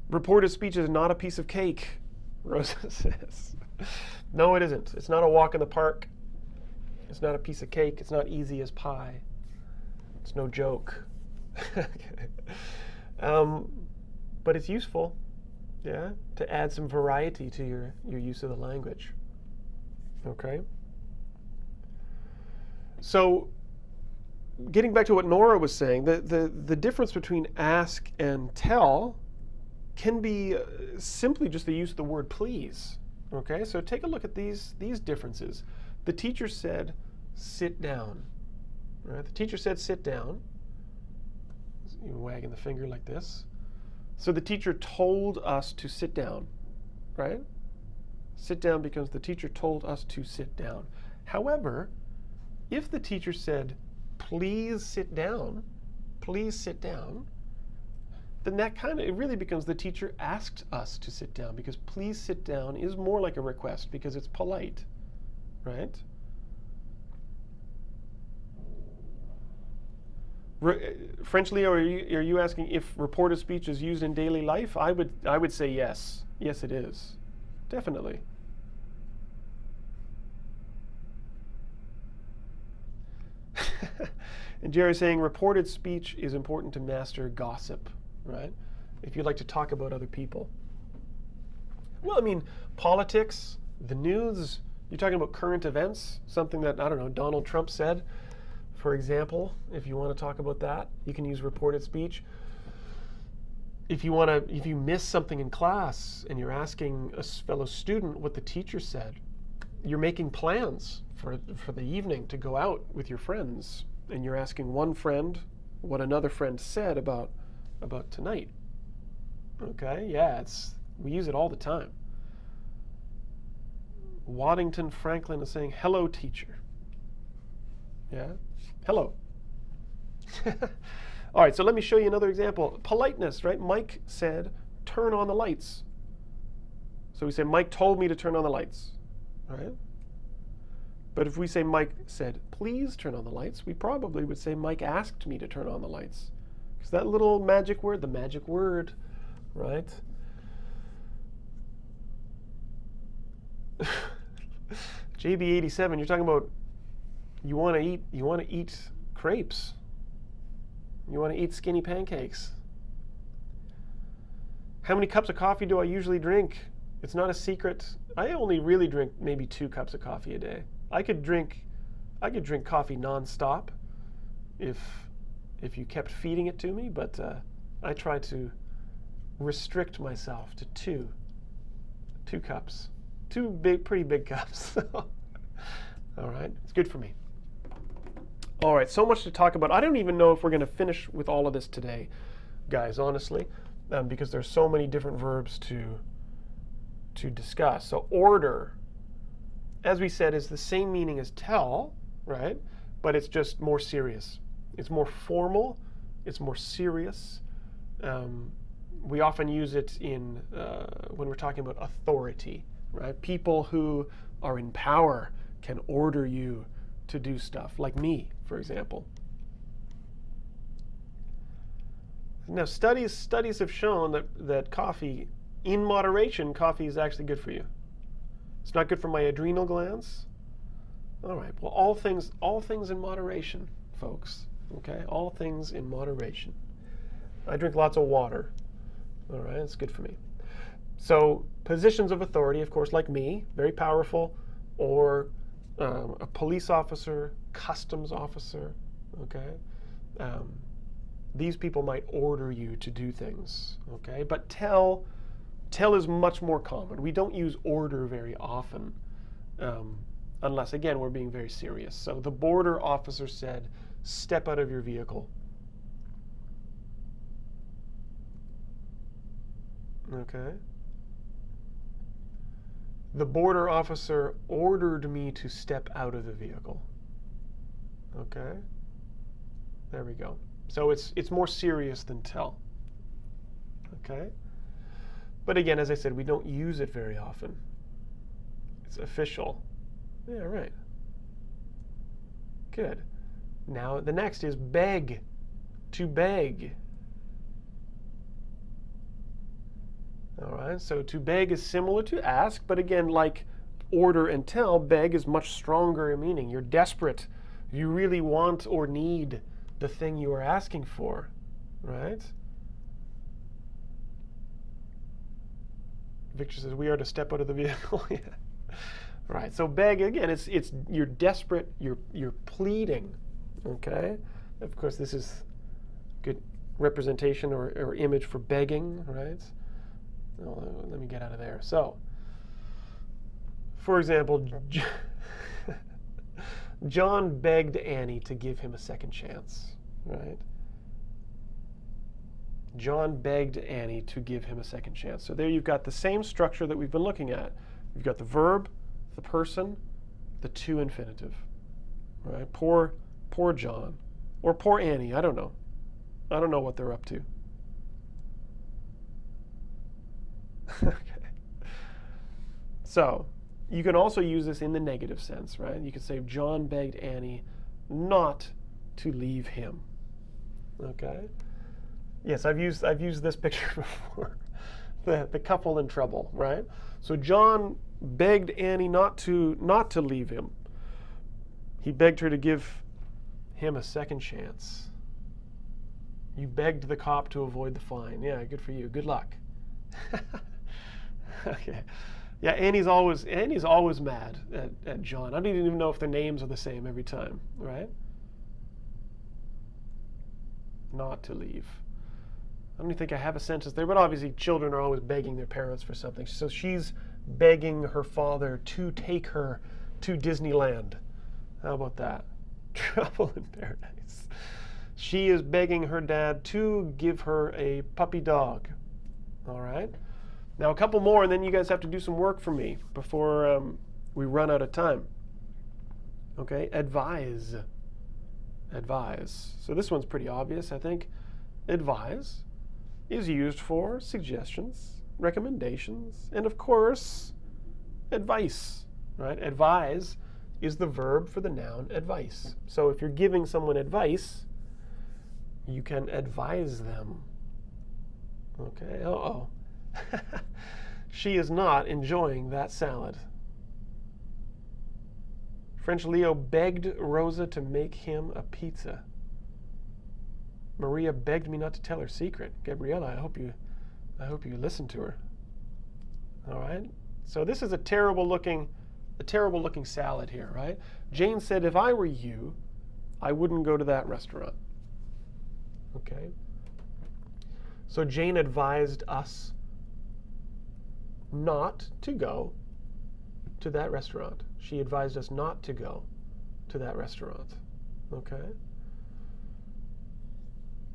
Reported speech is not a piece of cake, Rosa says. No, it isn't. It's not a walk in the park. It's not a piece of cake. It's not easy as pie. It's no joke. But it's useful, yeah, to add some variety to your use of the language. Okay? So, getting back to what Nora was saying, the difference between ask and tell can be simply just the use of the word please. Okay, so take a look at these differences. The teacher said, sit down. Right? The teacher said, sit down. You're wagging the finger like this. So the teacher told us to sit down, right? Sit down becomes the teacher told us to sit down. However, if the teacher said, please sit down, then that it really becomes the teacher asked us to sit down, because please sit down is more like a request because it's polite, right? French Leo, are you asking if reported speech is used in daily life? I would say yes. Yes, it is. Definitely. And Jerry's saying reported speech is important to master gossip, right? If you'd like to talk about other people. Well, I mean, politics, the news, you're talking about current events, something that, I don't know, Donald Trump said, for example. If you want to talk about that, you can use reported speech. If you miss something in class and you're asking a fellow student what the teacher said, you're making plans for the evening to go out with your friends, and you're asking one friend what another friend said about tonight. Okay, yeah, we use it all the time. Waddington Franklin is saying, hello, teacher. Yeah, hello. All right, so let me show you another example. Politeness, right? Mike said, turn on the lights. So we say, Mike told me to turn on the lights, right? But if we say Mike said, please turn on the lights, we probably would say Mike asked me to turn on the lights. Because that little magic word, the magic word, right? JB87, you're talking about you want to eat crepes. You want to eat skinny pancakes. How many cups of coffee do I usually drink? It's not a secret. I only really drink maybe 2 cups of coffee a day. I could drink coffee nonstop if you kept feeding it to me, but I try to restrict myself to 2 2 cups. 2 big, pretty big cups. All right, it's good for me. All right, so much to talk about. I don't even know if we're going to finish with all of this today, guys, honestly, because there's so many different verbs to discuss. So order, as we said, is the same meaning as tell, right? But it's just more serious. It's more formal. It's more serious. We often use it in when we're talking about authority, right? People who are in power can order you to do stuff, like me, for example. Now, studies have shown that coffee, in moderation, coffee is actually good for you. It's not good for my adrenal glands. All right, well, all things in moderation, folks. Okay, all things in moderation. I drink lots of water. All right, it's good for me. So positions of authority, of course, like me, very powerful, or a police officer, customs officer, okay? These people might order you to do things, okay? But tell is much more common. We don't use order very often, unless, again, we're being very serious. So the border officer said, step out of your vehicle. Okay. The border officer ordered me to step out of the vehicle. Okay. There we go. So it's more serious than tell. Okay. But again, as I said, we don't use it very often. It's official. Yeah, right. Good. Now the next is beg. To beg. All right, so to beg is similar to ask, but again, like order and tell, beg is much stronger in meaning. You're desperate. You really want or need the thing you are asking for, right? Victor says, we are to step out of the vehicle. Yeah. Right, so beg, again, it's you're desperate, you're pleading, okay? Of course, this is good representation or image for begging, right? Oh, let me get out of there. So, for example, John begged Annie to give him a second chance, right? John begged Annie to give him a second chance. So there you've got the same structure that we've been looking at. You've got the verb, the person, the to infinitive, right? Poor John, or poor Annie. I don't know. I don't know what they're up to. Okay. So you can also use this in the negative sense, right? You could say John begged Annie not to leave him. Okay. Yes, I've used this picture before. The couple in trouble, right? So John begged Annie not to leave him. He begged her to give him a second chance. You begged the cop to avoid the fine. Yeah, good for you. Good luck. Okay. Yeah, Annie's always mad at John. I don't even know if their names are the same every time, right? Not to leave. I don't even think I have a sentence there, but obviously children are always begging their parents for something. So she's begging her father to take her to Disneyland. How about that? Trouble in paradise. She is begging her dad to give her a puppy dog. All right. Now a couple more, and then you guys have to do some work for me before we run out of time. Okay, advise. Advise. So this one's pretty obvious, I think. Advise is used for suggestions, recommendations, and of course, advice. Right? Advise is the verb for the noun advice. So if you're giving someone advice, you can advise them. Okay, uh-oh. She is not enjoying that salad. French Leo begged Rosa to make him a pizza. Maria begged me not to tell her secret. Gabriella, I hope you listen to her. All right? So this is a terrible looking salad here, right? Jane said, if I were you, I wouldn't go to that restaurant. Okay? So Jane advised us not to go to that restaurant. She advised us not to go to that restaurant. Okay?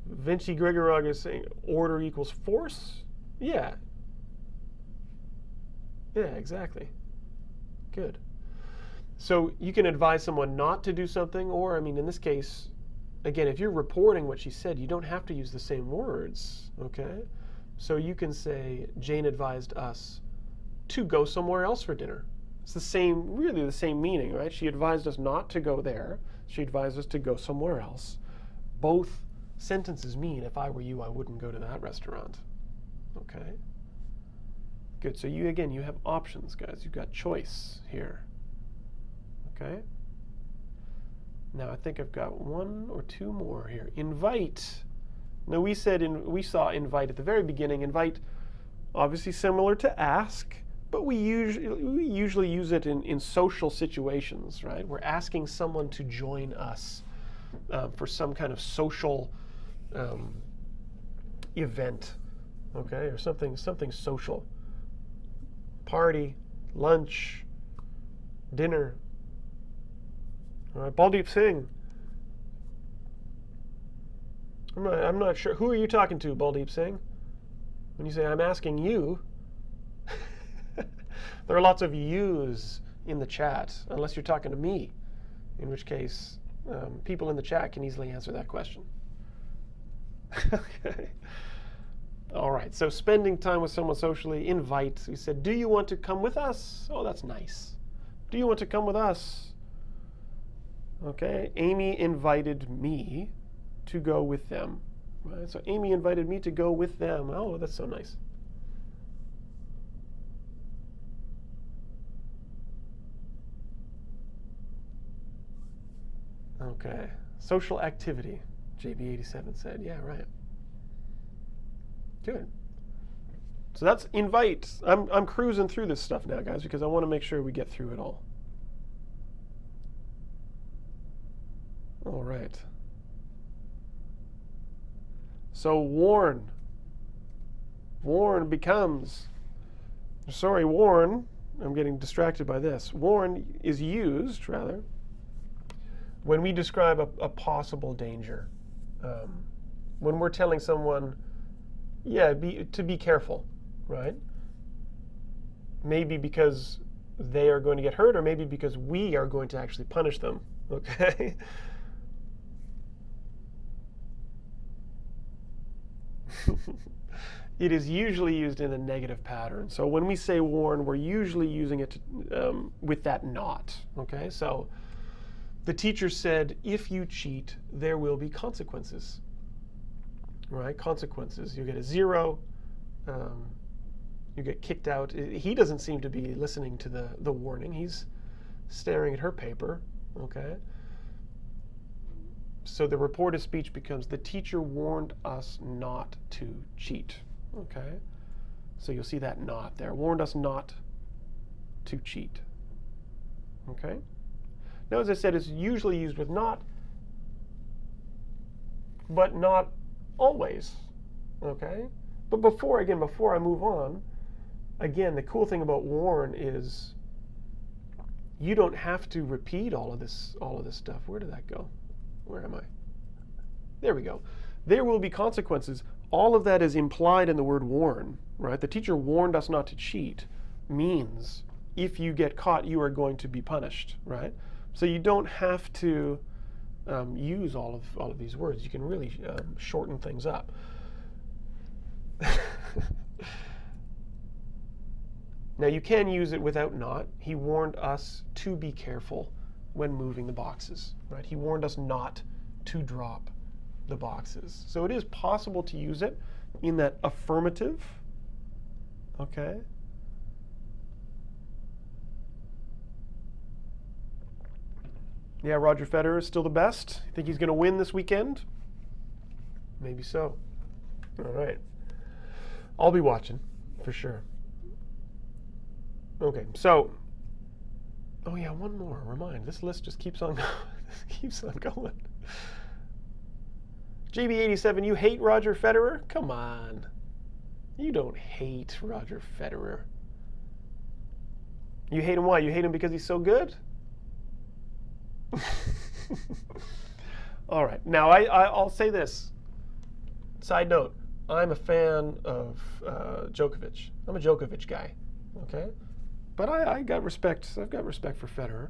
Vinci Grigorog is saying order equals force. Yeah. Yeah, exactly. Good. So you can advise someone not to do something, or, I mean, in this case, again, if you're reporting what she said, you don't have to use the same words, okay? So you can say, Jane advised us to go somewhere else for dinner. It's the same, really the same meaning, right? She advised us not to go there. She advised us to go somewhere else. Both sentences mean, if I were you, I wouldn't go to that restaurant, okay? Good, so you have options, guys. You've got choice here, okay? Now I think I've got one or two more here. Invite. Now we saw invite at the very beginning. Invite, obviously similar to ask, but we usually use it in social situations, right? We're asking someone to join us for some kind of social event, okay, or something social. Party, lunch, dinner. All right, Baldeep Singh. I'm not sure. Who are you talking to, Baldeep Singh? When you say, I'm asking you, there are lots of yous in the chat, unless you're talking to me, in which case people in the chat can easily answer that question. Okay. All right, so spending time with someone socially, invite. We said, do you want to come with us? Oh, that's nice. Do you want to come with us? Okay, Amy invited me to go with them. Right? So Amy invited me to go with them. Oh, that's so nice. Okay, social activity, JB87 said. Yeah, right. Good. So that's invite. I'm cruising through this stuff now, guys, because I want to make sure we get through it all. All right. So warn. Warn becomes, sorry, warn, I'm getting distracted by this. Warn is used, rather, when we describe a possible danger. When we're telling someone, yeah, to be careful, right? Maybe because they are going to get hurt, or maybe because we are going to actually punish them, okay? It is usually used in a negative pattern. So when we say warn, we're usually using it with that not, okay? So the teacher said, if you cheat, there will be consequences, right? Consequences. You get a 0, you get kicked out. He doesn't seem to be listening to the warning. He's staring at her paper, okay? So the reported speech becomes, the teacher warned us not to cheat, okay? So you'll see that not there. Warned us not to cheat, okay? Now, as I said, it's usually used with not, but not always, okay? But before I move on, again, the cool thing about warn is you don't have to repeat all of this stuff. Where did that go? Where am I? There we go. There will be consequences. All of that is implied in the word warn, right? The teacher warned us not to cheat means if you get caught, you are going to be punished, right? So you don't have to use all of these words. You can really shorten things up. Now you can use it without not. He warned us to be careful when moving the boxes, right? He warned us not to drop the boxes. So it is possible to use it in that affirmative, okay? Yeah, Roger Federer is still the best. You think he's going to win this weekend? Maybe so. All right. I'll be watching, for sure. Okay, so, oh yeah, one more. Remind, this list just keeps on going. Keeps on going. JB87, you hate Roger Federer? Come on. You don't hate Roger Federer. You hate him why? You hate him because he's so good? All right. Now, I'll say this. Side note, I'm a fan of Djokovic. I'm a Djokovic guy, okay? But I've got respect for Federer,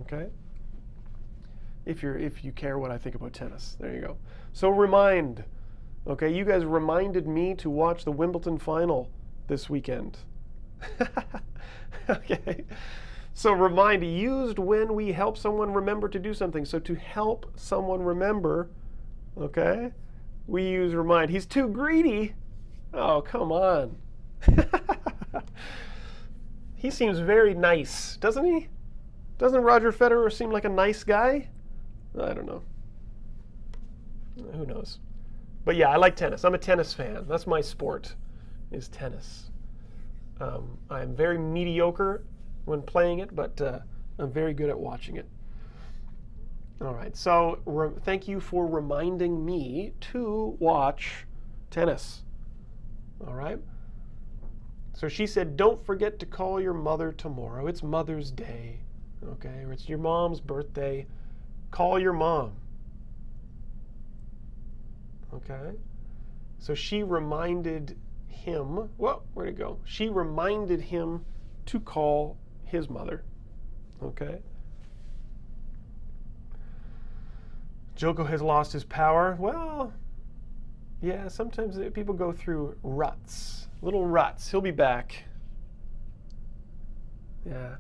okay? If you care what I think about tennis. There you go. So remind, okay? You guys reminded me to watch the Wimbledon final this weekend. Okay? So remind, used when we help someone remember to do something. So to help someone remember, okay, we use remind. He's too greedy. Oh, come on. He seems very nice, doesn't he? Doesn't Roger Federer seem like a nice guy? I don't know. Who knows? But yeah, I like tennis. I'm a tennis fan. That's my sport, is tennis. I'm very mediocre when playing it, but I'm very good at watching it. All right, so thank you for reminding me to watch tennis. All right? So she said, don't forget to call your mother tomorrow. It's Mother's Day, okay? Or it's your mom's birthday. Call your mom. Okay? So she reminded him, well, where'd it go? She reminded him to call his mother. Okay? Joko has lost his power. Well, yeah, sometimes people go through ruts, little ruts. He'll be back. Yeah.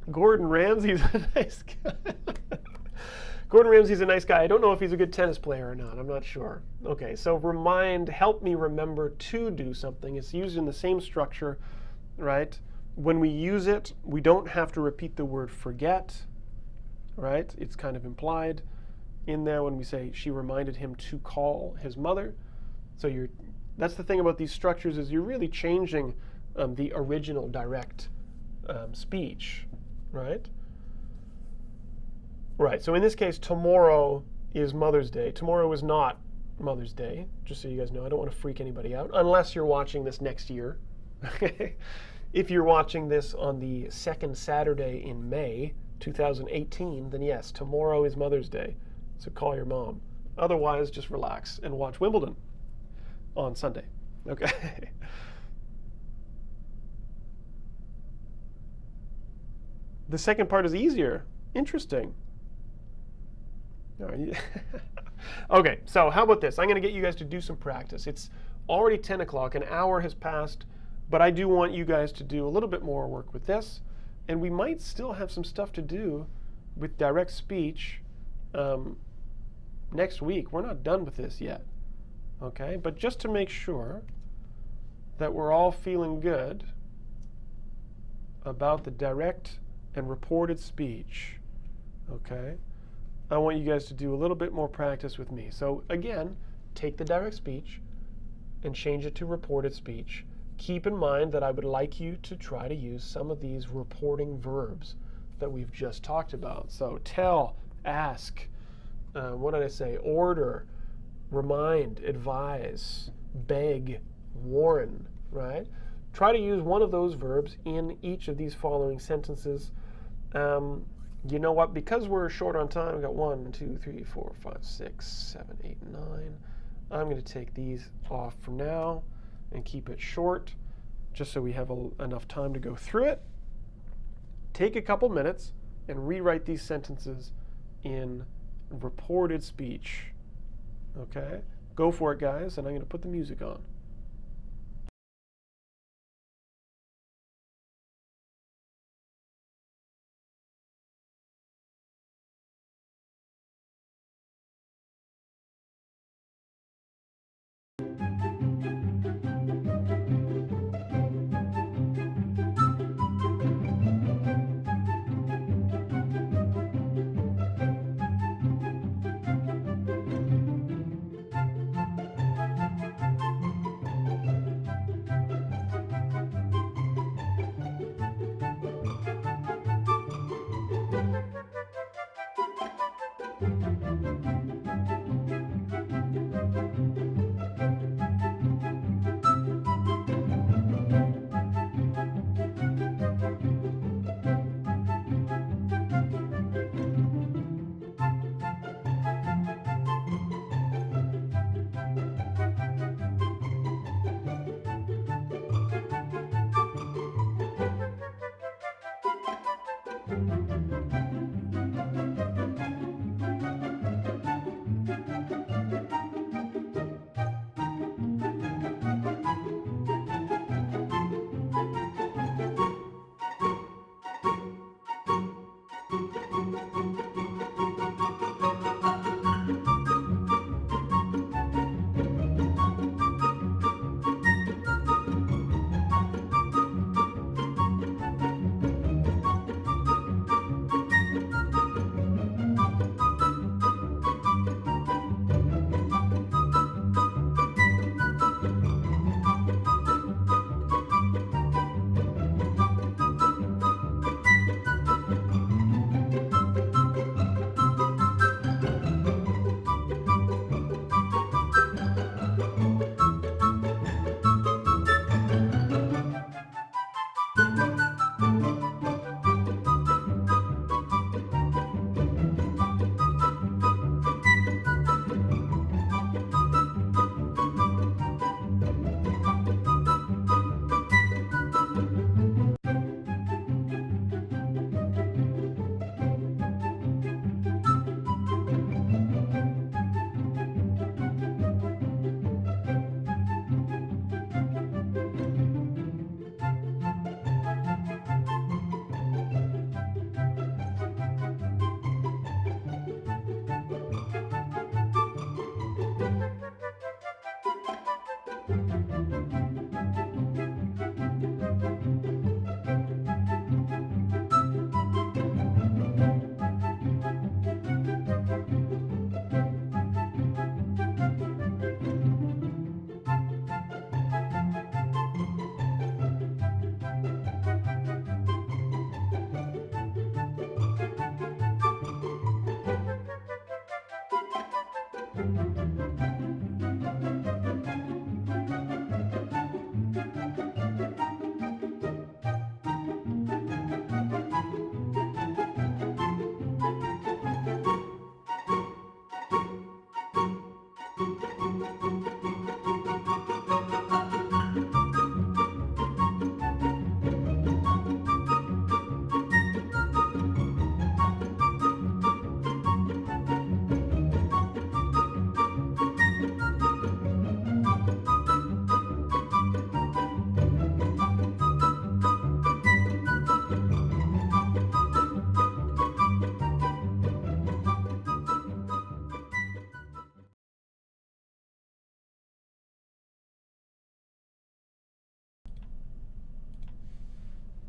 Gordon Ramsay's a nice guy. Gordon Ramsay's a nice guy. I don't know if he's a good tennis player or not. I'm not sure. Okay, so remind, help me remember to do something. It's used in the same structure, right? When we use it, we don't have to repeat the word forget, right? It's kind of implied in there when we say she reminded him to call his mother. So that's the thing about these structures, is you're really changing the original direct speech, right? Right, so in this case, tomorrow is Mother's Day. Tomorrow is not Mother's Day, just so you guys know. I don't want to freak anybody out, unless you're watching this next year. If you're watching this on the second Saturday in May 2018, then yes, tomorrow is Mother's Day. So call your mom. Otherwise, just relax and watch Wimbledon on Sunday. Okay. The second part is easier. Interesting. Okay, so how about this? I'm going to get you guys to do some practice. It's already 10 o'clock. An hour has passed. But I do want you guys to do a little bit more work with this. And we might still have some stuff to do with direct speech next week. We're not done with this yet. Okay? But just to make sure that we're all feeling good about the direct and reported speech, okay, I want you guys to do a little bit more practice with me. So again, take the direct speech and change it to reported speech. Keep in mind that I would like you to try to use some of these reporting verbs that we've just talked about. So tell, ask, what did I say? Order, remind, advise, beg, warn, right? Try to use one of those verbs in each of these following sentences. You know what? Because we're short on time, we've got 1, 2, 3, 4, 5, 6, 7, 8, 9. I'm going to take these off for now and keep it short, just so we have enough time to go through it. Take a couple minutes and rewrite these sentences in reported speech. Okay? Go for it, guys, and I'm going to put the music on.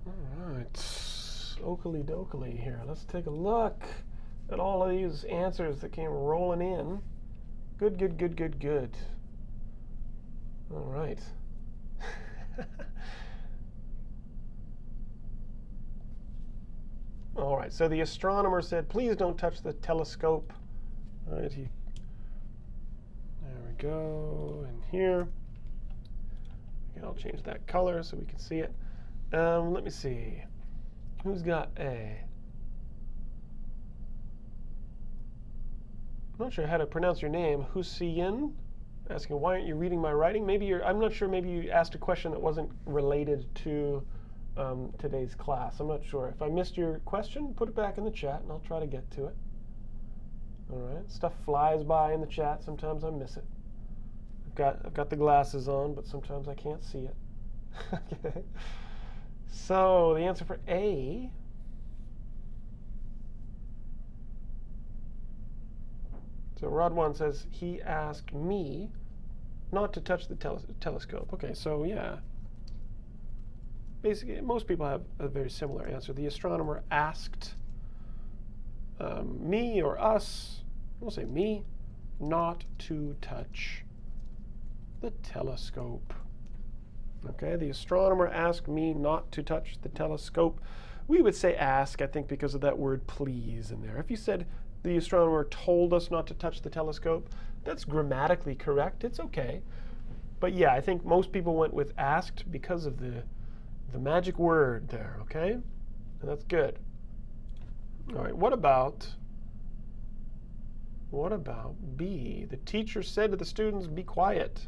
All right, oakley dokley here. Let's take a look at all of these answers that came rolling in. Good, good, good, good, good. All right. All right, so the astronomer said, please don't touch the telescope. All right, there we go, and here. Okay, I'll change that color so we can see it. Let me see. Who's got A? I'm not sure how to pronounce your name. Husiyin, asking why aren't you reading my writing? Maybe I'm not sure. Maybe you asked a question that wasn't related to today's class. I'm not sure. If I missed your question, put it back in the chat, and I'll try to get to it. All right. Stuff flies by in the chat. Sometimes I miss it. I've got the glasses on, but sometimes I can't see it. Okay. So the answer for A so Rodwan says he asked me not to touch the telescope. Okay, so yeah. Basically, most people have a very similar answer. The astronomer asked me or us, we'll say me, not to touch the telescope. Okay, the astronomer asked me not to touch the telescope. We would say ask, I think, because of that word please in there. If you said the astronomer told us not to touch the telescope, that's grammatically correct. It's okay. But yeah, I think most people went with asked because of the magic word there, okay? And that's good. All right, what about B? The teacher said to the students, be quiet.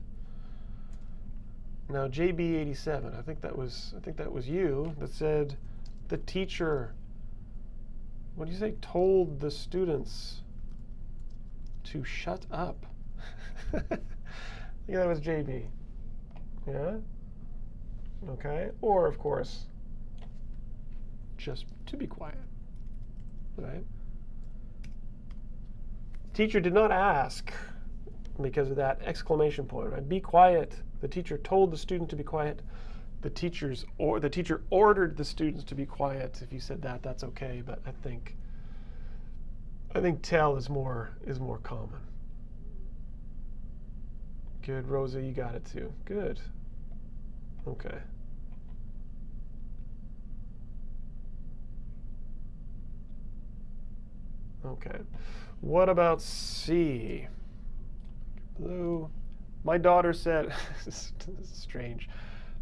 Now JB87, I think that was you that said the teacher, what do you say, told the students to shut up. I think that was JB. Yeah? Okay. Or of course, just to be quiet. Right? Teacher did not ask because of that exclamation point, right? Be quiet. The teacher told the student to be quiet. The teacher ordered the students to be quiet. If you said that, that's okay. But I think tell is more common. Good, Rosa, you got it too. Good. Okay. Okay. What about C? Blue. My daughter said, this is strange.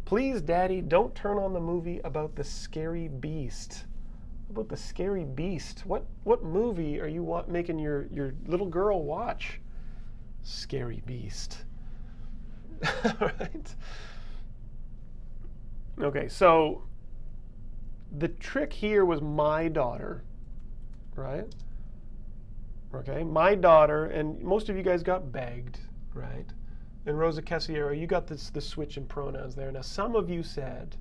Please, Daddy, don't turn on the movie about the scary beast. About the scary beast. What movie are you making your little girl watch? Scary beast. All right. Okay, so the trick here was my daughter, right? Okay, my daughter, and most of you guys got begged, right? And Rosa Casiero, you got the switch in pronouns there. Now, some of you said,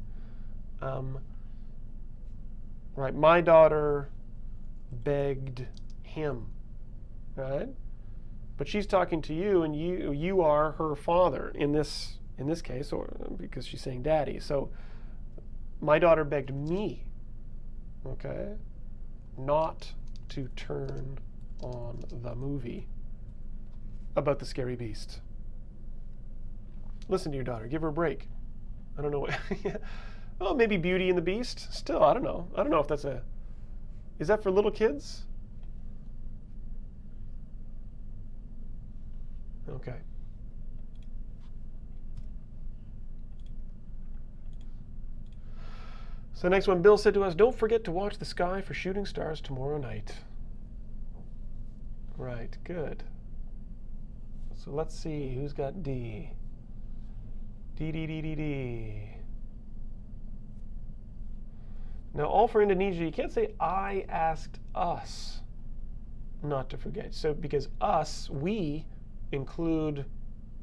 right, my daughter begged him, right? But she's talking to you, and you are her father in this in this case, or because she's saying daddy. So my daughter begged me, okay, not to turn on the movie about the scary beast. Listen to your daughter. Give her a break. I don't know what. Oh, maybe Beauty and the Beast. Still, I don't know. I don't know if that's a. Is that for little kids? Okay. So next one, Bill said to us, don't forget to watch the sky for shooting stars tomorrow night. Right, good. So let's see who's got D. D. Now, all for Indonesia, you can't say I asked us not to forget. So because us, we include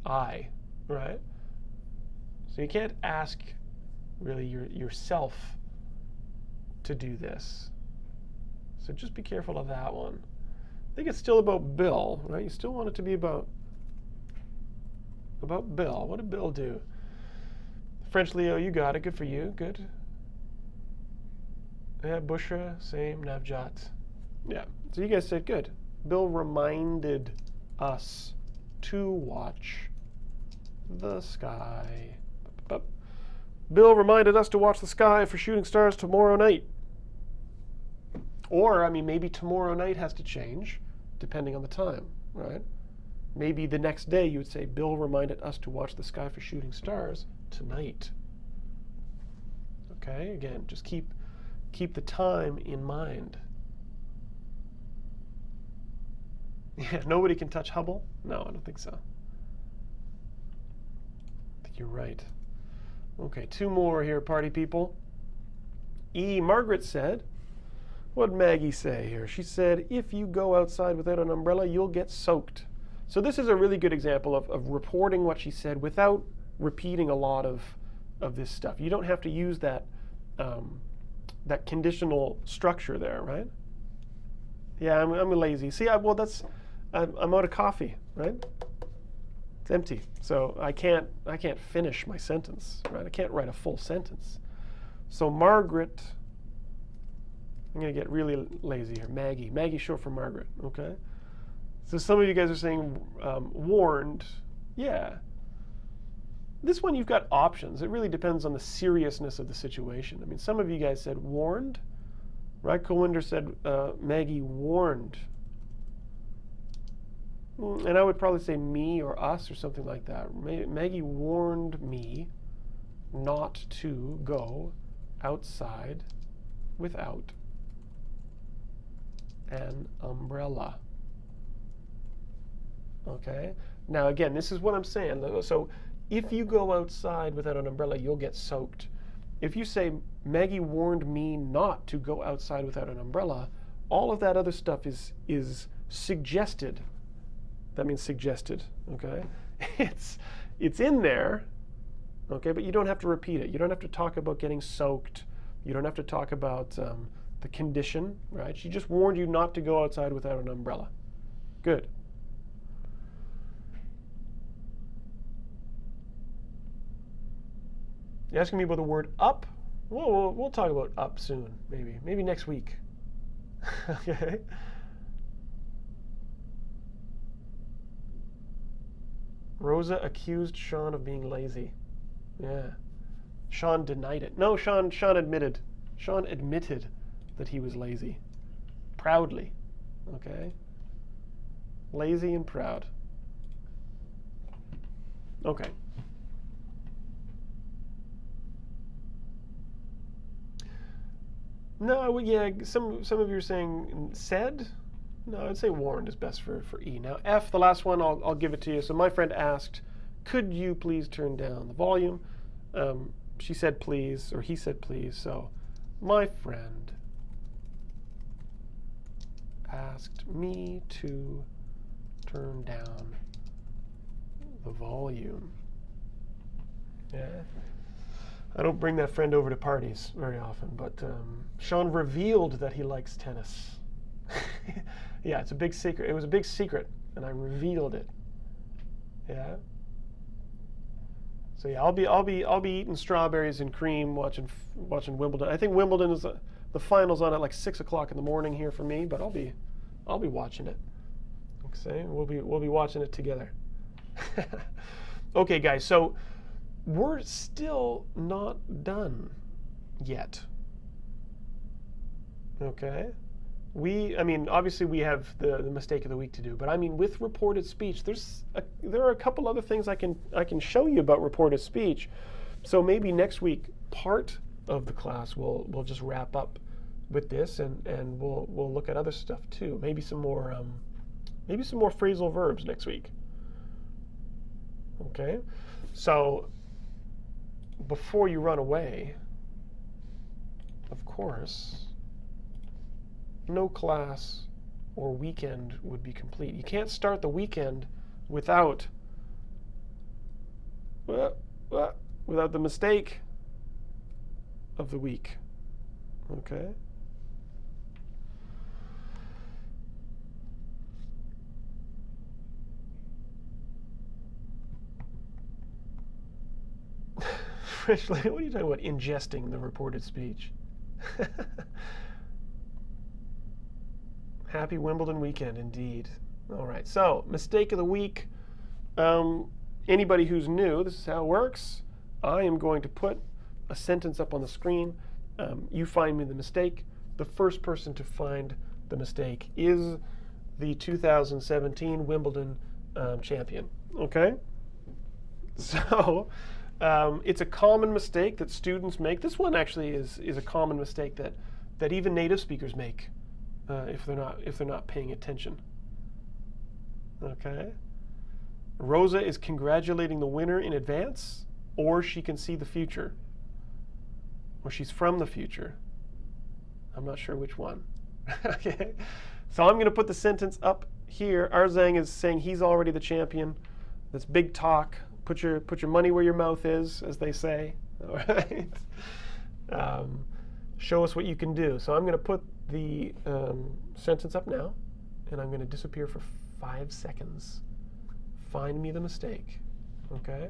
I, right? So you can't ask really yourself to do this. So just be careful of that one. I think it's still about Bill, right? You still want it to be about Bill. What did Bill do? French Leo, you got it. Good for you. Good. Yeah, Bushra, same. Navjot. Yeah. So you guys said good. Bill reminded us to watch the sky. Bill reminded us to watch the sky for shooting stars tomorrow night. Or, I mean, maybe tomorrow night has to change depending on the time, right? Maybe the next day you would say, Bill reminded us to watch the sky for shooting stars tonight. Okay, again, just keep the time in mind. Yeah, nobody can touch Hubble? No, I don't think so. I think you're right. Okay, two more here, party people. Margaret said, what did Maggie say here? She said, if you go outside without an umbrella, you'll get soaked. So this is a really good example of reporting what she said without repeating a lot of this stuff. You don't have to use that that conditional structure there, right? Yeah, I'm lazy. See, I'm out of coffee, right? It's empty, so I can't finish my sentence, right? I can't write a full sentence. So Margaret, I'm gonna get really lazy here. Maggie, short for Margaret, okay? So some of you guys are saying warned. Yeah. This one you've got options. It really depends on the seriousness of the situation. I mean, some of you guys said warned, right? Cowinder said Maggie warned. And I would probably say me or us or something like that. Maggie warned me not to go outside without an umbrella. Okay? Now again, this is what I'm saying. So if you go outside without an umbrella, you'll get soaked. If you say, Maggie warned me not to go outside without an umbrella, all of that other stuff is suggested. That means suggested, okay? It's in there, okay, but you don't have to repeat it. You don't have to talk about getting soaked. You don't have to talk about the condition, right? She just warned you not to go outside without an umbrella. Good. You're asking me about the word up? We'll talk about up soon, maybe next week. Okay. Rosa accused Shaun of being lazy. Yeah. Shaun denied it. No, Shaun admitted. Shaun admitted that he was lazy. Proudly. Okay? Lazy and proud. Okay. No, yeah, some of you are saying said. No, I'd say warned is best for E. Now F, the last one, I'll give it to you. So my friend asked, could you please turn down the volume? She said please, or he said please. So my friend asked me to turn down the volume. Yeah. I don't bring that friend over to parties very often, but Shaun revealed that he likes tennis. Yeah, it's a big secret. It was a big secret, and I revealed it. Yeah. So yeah, I'll be eating strawberries and cream, watching Wimbledon. I think Wimbledon is the finals on at like 6 o'clock in the morning here for me, but I'll be watching it. Okay, we'll be watching it together. Okay, guys. So we're still not done yet. Okay. I mean, obviously we have the mistake of the week to do, but I mean, with reported speech, there are a couple other things I can show you about reported speech. So maybe next week, part of the class we'll just wrap up with this, and we'll look at other stuff too. Maybe some more phrasal verbs next week. Okay. So before you run away, of course, no class or weekend would be complete. You can't start the weekend without the mistake of the week. Okay? French lady, what are you talking about? Ingesting the reported speech. Happy Wimbledon weekend, indeed. All right, so mistake of the week. Anybody who's new, this is how it works. I am going to put a sentence up on the screen. You find me the mistake. The first person to find the mistake is the 2017 Wimbledon champion. Okay? So it's a common mistake that students make. This one actually is a common mistake that even native speakers make. If they're not paying attention. Okay. Rosa is congratulating the winner in advance, or she can see the future, or she's from the future. I'm not sure which one. Okay. So I'm going to put the sentence up here. Arzang is saying he's already the champion. That's big talk. Put your money where your mouth is, as they say. All right. Show us what you can do. So I'm going to put the sentence up now, and I'm going to disappear for 5 seconds. Find me the mistake. Okay?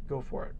Go for it.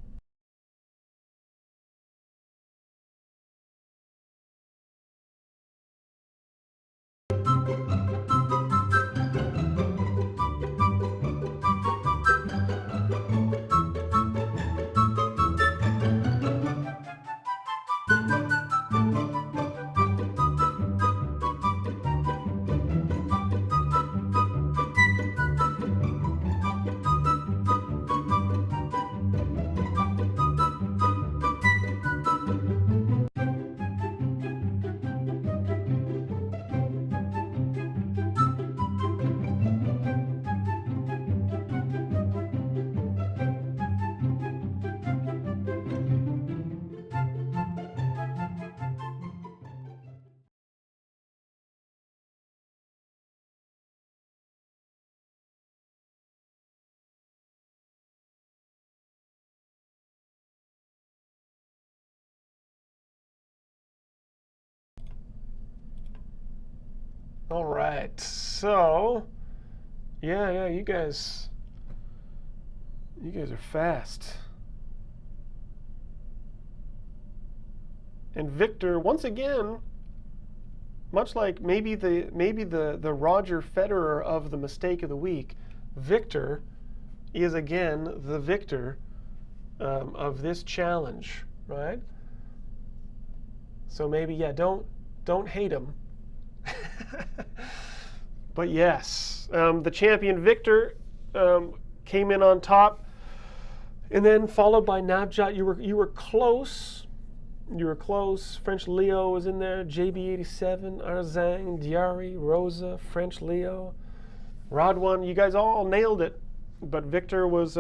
All right, so yeah, you guys are fast. And Victor, once again, much like maybe the Roger Federer of the mistake of the week, Victor is again the victor of this challenge, right? So maybe, yeah, don't hate him. But yes, the champion Victor came in on top, and then followed by Nabjot. You were close. You were close. French Leo was in there. JB87, Arzang, Diari, Rosa, French Leo, Radwan. You guys all nailed it, but Victor was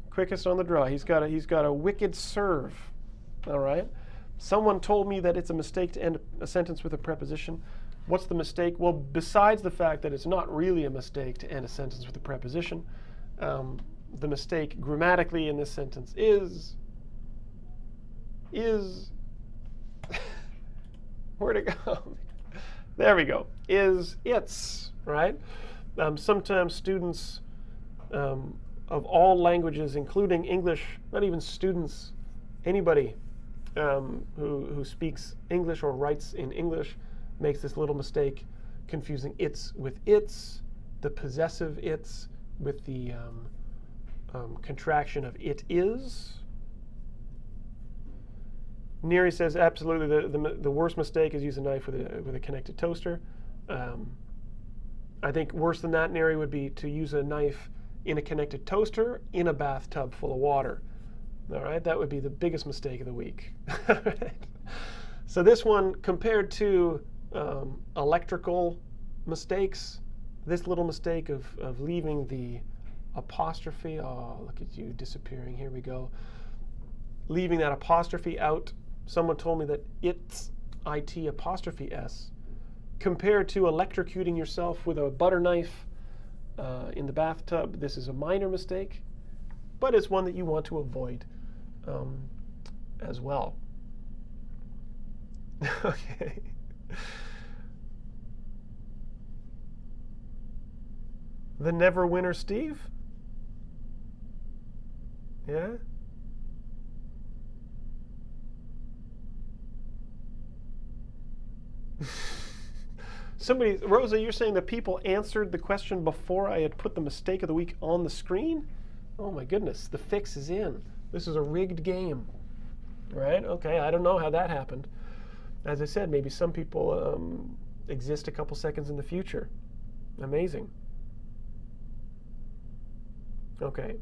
quickest on the draw. He's got a wicked serve. All right. Someone told me that it's a mistake to end a sentence with a preposition. What's the mistake? Well, besides the fact that it's not really a mistake to end a sentence with a preposition, the mistake grammatically in this sentence is where'd it go? There we go. Is it's, right? Sometimes students of all languages, including English, not even students, anybody who speaks English or writes in English makes this little mistake, confusing its with its, the possessive its with the contraction of it is. Neri says absolutely the worst mistake is use a knife with a connected toaster. I think worse than that, Neri, would be to use a knife in a connected toaster in a bathtub full of water. All right, that would be the biggest mistake of the week. So this one, compared to electrical mistakes, this little mistake of leaving the apostrophe, oh, look at you disappearing, here we go. Leaving that apostrophe out, someone told me that it's IT apostrophe S, compared to electrocuting yourself with a butter knife in the bathtub. This is a minor mistake, but it's one that you want to avoid as well. Okay. The never winner, Steve? Yeah? Somebody, Rosa, you're saying that people answered the question before I had put the mistake of the week on the screen? Oh my goodness, the fix is in. This is a rigged game, right? Okay, I don't know how that happened. As I said, maybe some people exist a couple seconds in the future. Amazing. Okay,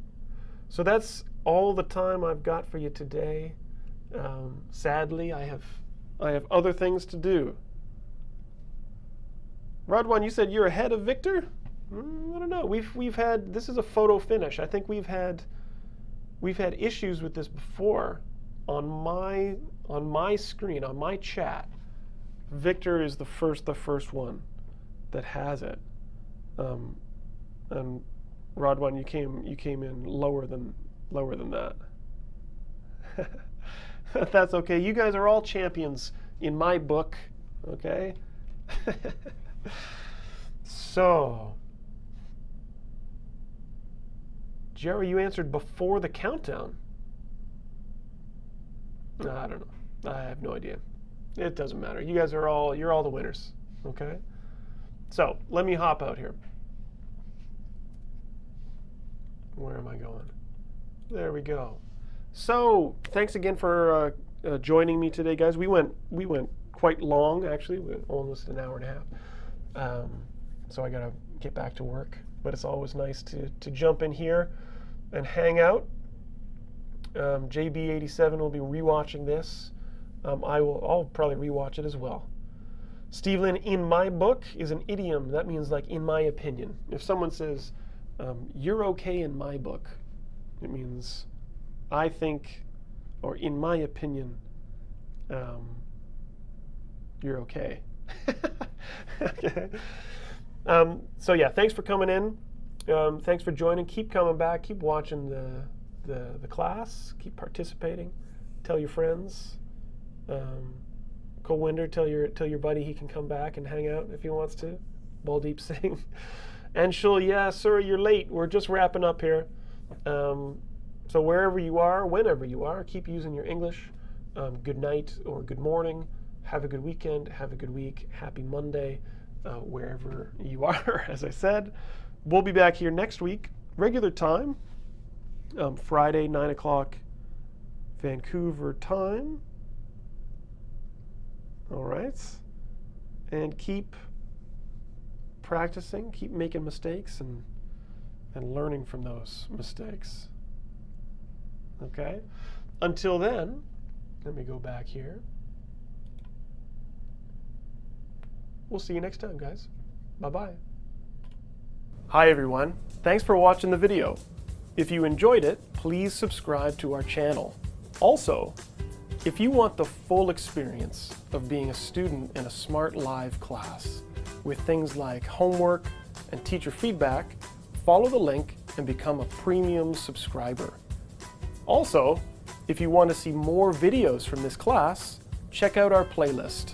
so that's all the time I've got for you today. Sadly, I have other things to do. Rodwan, you said you're ahead of Victor? I don't know. We've had, this is a photo finish. I think we've had issues with this before. On my screen, on my chat, Victor is the first one that has it. And Rodwan, you came in lower than that. That's okay. You guys are all champions in my book. Okay. So, Jerry, you answered before the countdown. I don't know. I have no idea. It doesn't matter. You guys are you're all the winners. Okay. So let me hop out here. Where am I going? There we go. So thanks again for joining me today, guys. We went quite long, actually. We went almost an hour and a half. So I gotta get back to work. But it's always nice to jump in here and hang out. JB87 will be rewatching this. I'll probably rewatch it as well. Steve Lynn, in my book, is an idiom. That means like in my opinion. If someone says, you're okay in my book, it means I think, or in my opinion, you're okay. Okay. So yeah, thanks for coming in. Thanks for joining. Keep coming back. Keep watching the class. Keep participating. Tell your friends. Cole Winder, tell your buddy he can come back and hang out if he wants to. Baldeep Singh. And Shul, yeah, sir, you're late. We're just wrapping up here. So wherever you are, whenever you are, keep using your English. Good night or good morning. Have a good weekend. Have a good week. Happy Monday, wherever you are, as I said. We'll be back here next week, regular time, Friday, 9 o'clock Vancouver time. All right. And keep practicing, keep making mistakes and learning from those mistakes. Okay? Until then, let me go back here. We'll see you next time, guys. Bye-bye. Hi, everyone. Thanks for watching the video. If you enjoyed it, please subscribe to our channel. Also, if you want the full experience of being a student in a Smrt Live class with things like homework and teacher feedback, follow the link and become a premium subscriber. Also, if you want to see more videos from this class, check out our playlist.